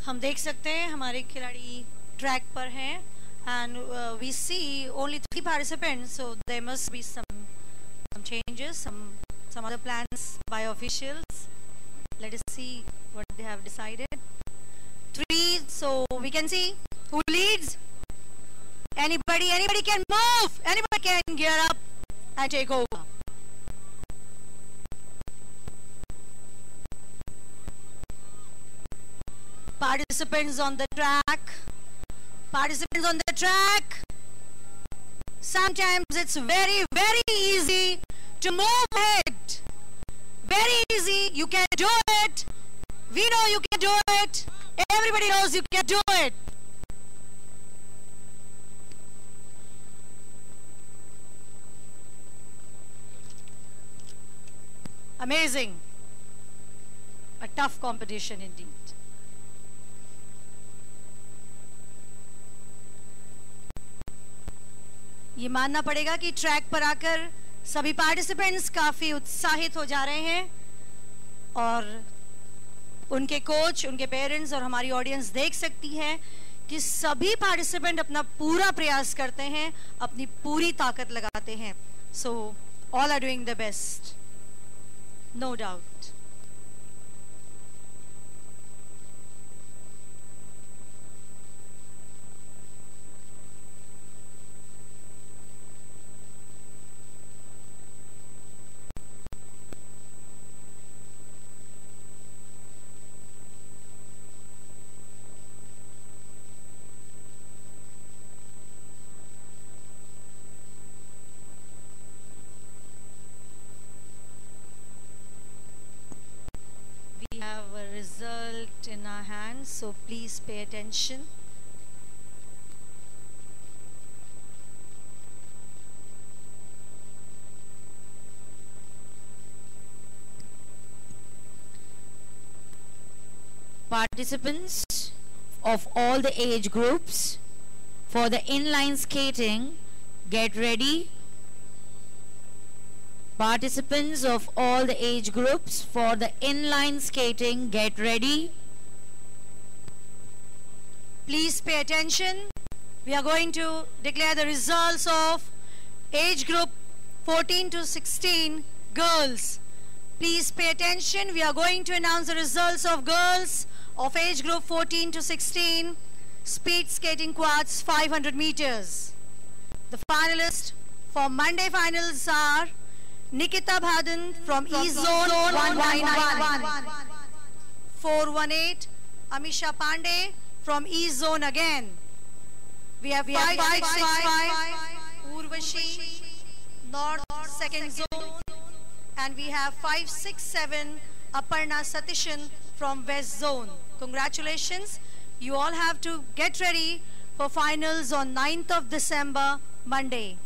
हम देख सकते हैं हमारे खिलाड़ी ट्रैक पर हैं, and we see only 3 participants, so there must be some changes, some other plans by officials. Let us see what they have decided. 3, so we can see who leads. Anybody can move, anybody can gear up and take over. Participants on the track. Sometimes it's very easy to move it. Very easy. You can do it. We know you can do it. Everybody knows you can do it. Amazing. A tough competition indeed. ये मानना पड़ेगा कि track पर आकर सभी participants काफी उत्साहित हो जा रहे हैं और उनके कोच, उनके पेरेंट्स और हमारी ऑडियंस देख सकती है कि सभी पार्टिसिपेंट अपना पूरा प्रयास करते हैं, अपनी पूरी ताकत लगाते हैं. So all are doing the best, no doubt. We have a result in our hands, so please pay attention. Participants of all the age groups for the inline skating, get ready. Participants of all the age groups for the inline skating, get ready. Please pay attention. We are going to declare the results of age group 14 to 16 girls. Please pay attention. We are going to announce the results of girls of age group 14 to 16 speed skating quads 500 meters. The finalists for Monday finals are Nikita Bhadan from East Zone 191, 418, Amisha Pandey from East Zone again. We have 565, Urvashi, North Second Zone, and we have 567, Aparna Satishan from West Zone. Congratulations. You all have to get ready for finals on 9th of December, Monday.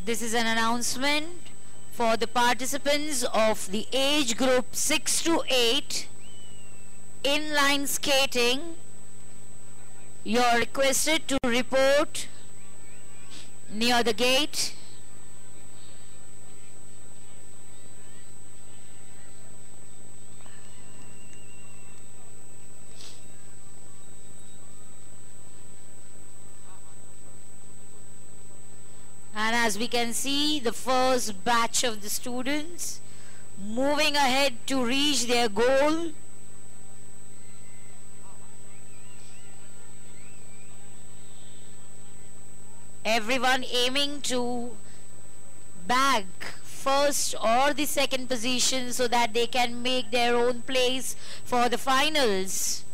This is an announcement for the participants of the age group 6 to 8 inline skating. You're requested to report near the gate. And as we can see, the first batch of the students moving ahead to reach their goal. Everyone aiming to bag first or the second position so that they can make their own place for the finals.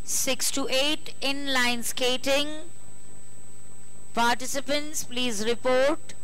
Six to 8 inline skating. Participants, please report.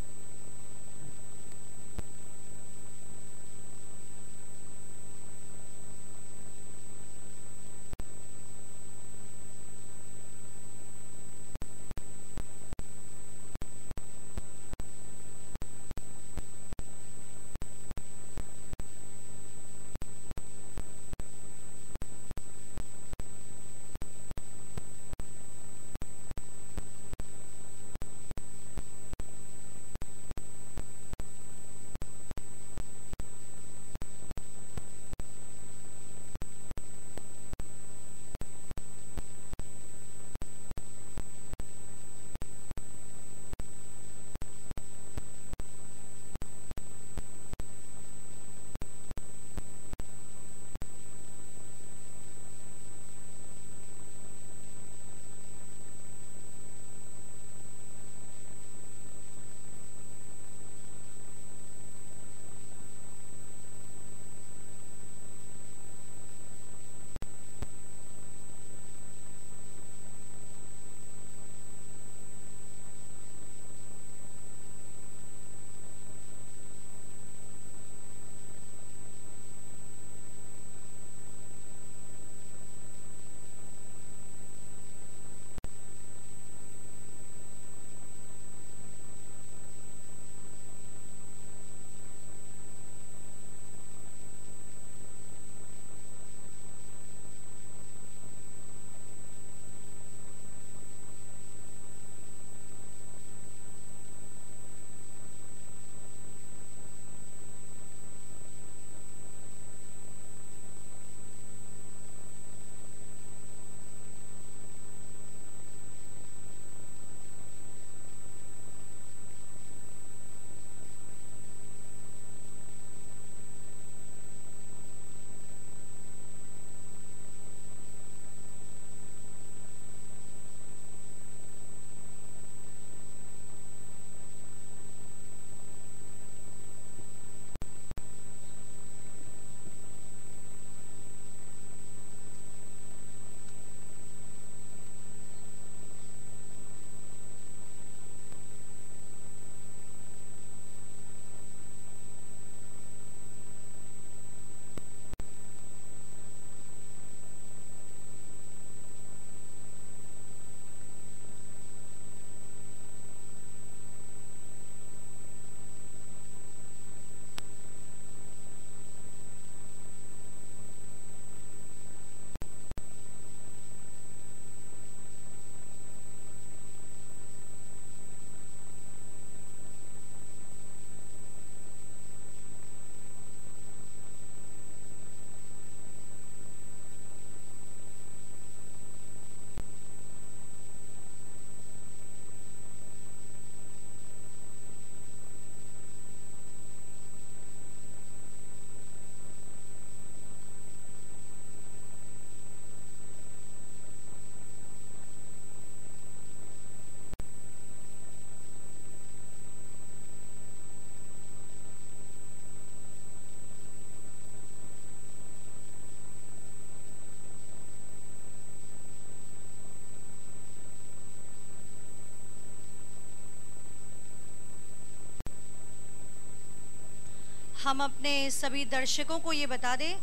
हम अपने सभी दर्शकों को ये बता दें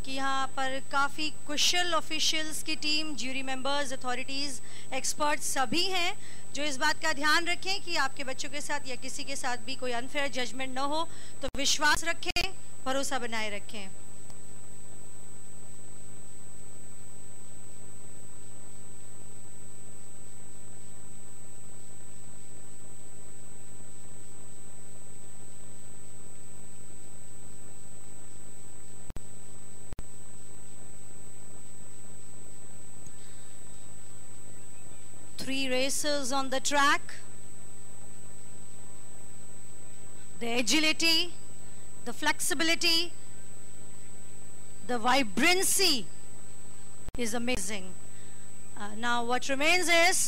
कि यहाँ पर काफ़ी कुशल ऑफिशियल्स की team, jury members, authorities, experts सभी हैं जो इस बात का ध्यान रखें कि आपके बच्चों के साथ या किसी के साथ भी कोई अनफेयर जजमेंट न हो। तो विश्वास रखें, भरोसा बनाए रखें। Three racers on the track. The agility, the flexibility, the vibrancy is amazing. Now what remains is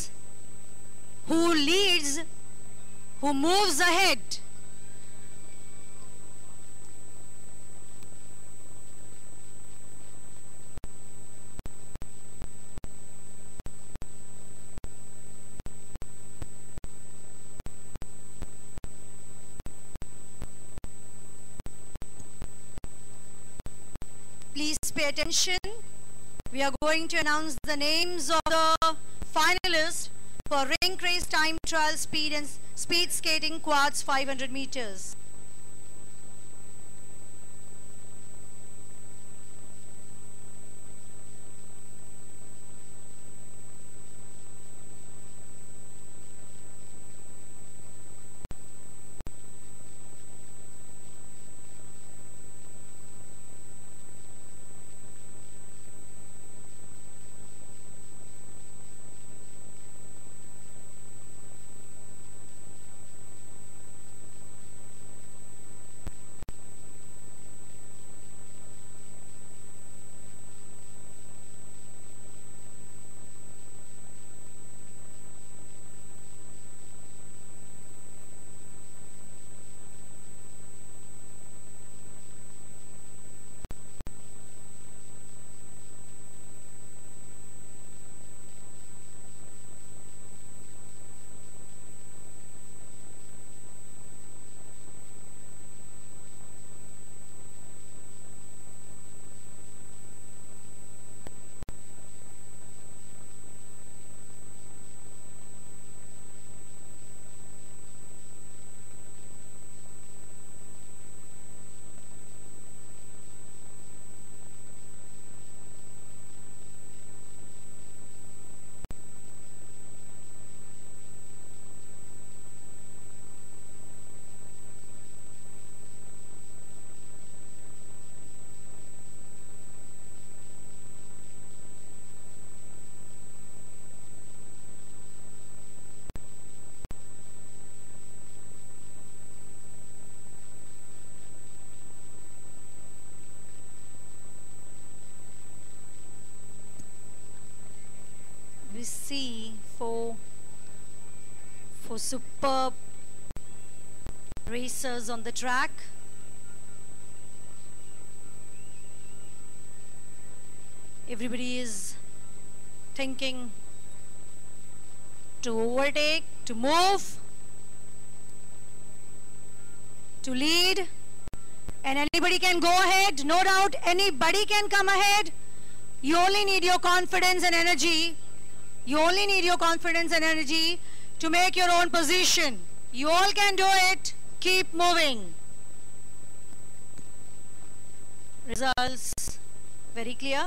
who leads, who moves ahead. Please pay attention. We are going to announce the names of the finalists for Rink Race Time Trial Speed and Speed Skating Quads 500 meters. We see four superb racers on the track. Everybody is thinking to overtake, to move, to lead, and anybody can go ahead. No doubt anybody can come ahead. You only need your confidence and energy. You only need your confidence and energy to make your own position. You all can do it. Keep moving. Results very clear.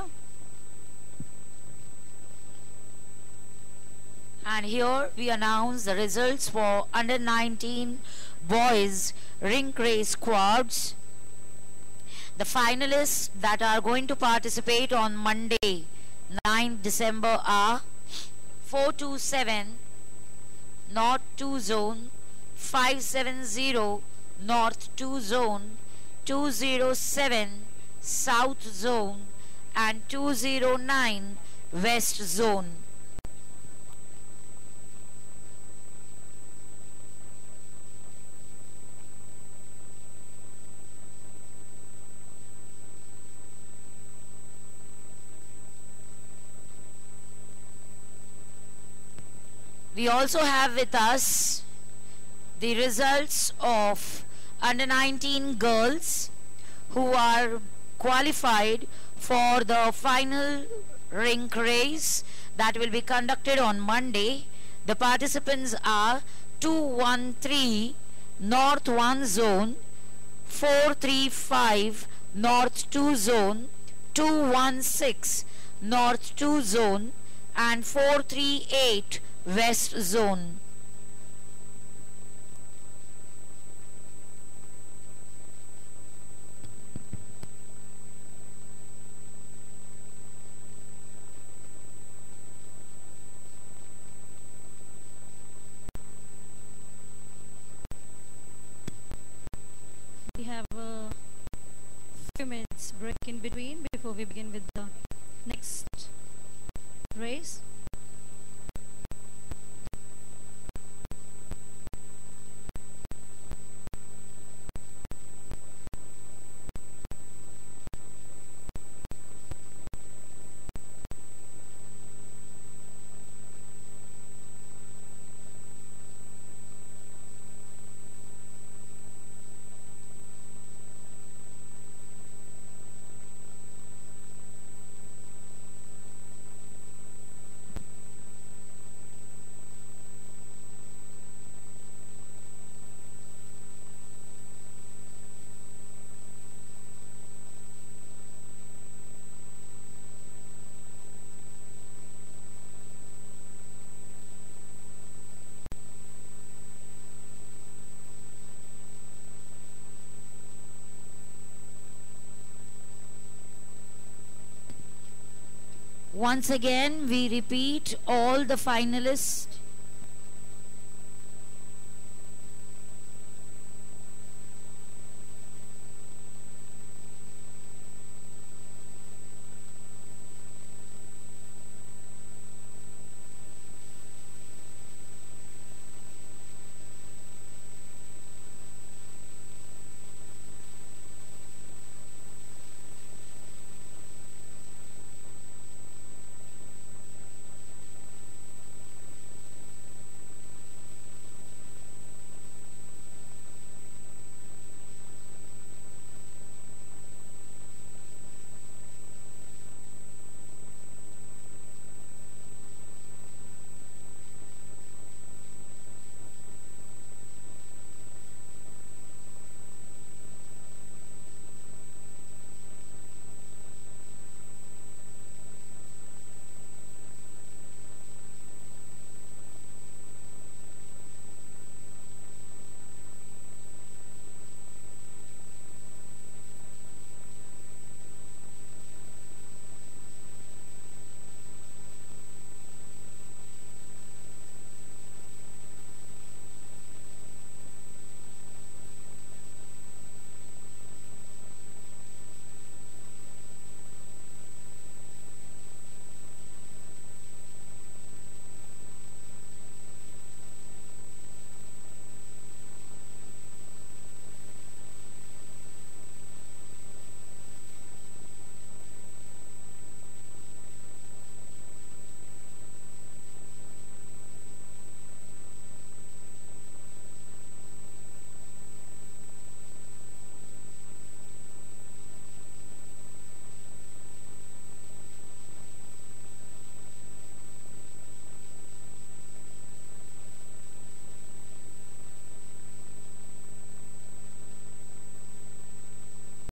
And here we announce the results for under 19 boys rink race quads. The finalists that are going to participate on Monday 9 December are 427 North 2 Zone, 570 North 2 Zone, 207 South Zone and 209 West Zone. We also have with us the results of under 19 girls who are qualified for the final rink race that will be conducted on Monday. The participants are 213 North 1 Zone, 435 North 2 Zone, 216 North 2 Zone and 438 West Zone. We have a few minutes break in between before we begin with the next race. Once again, we repeat all the finalists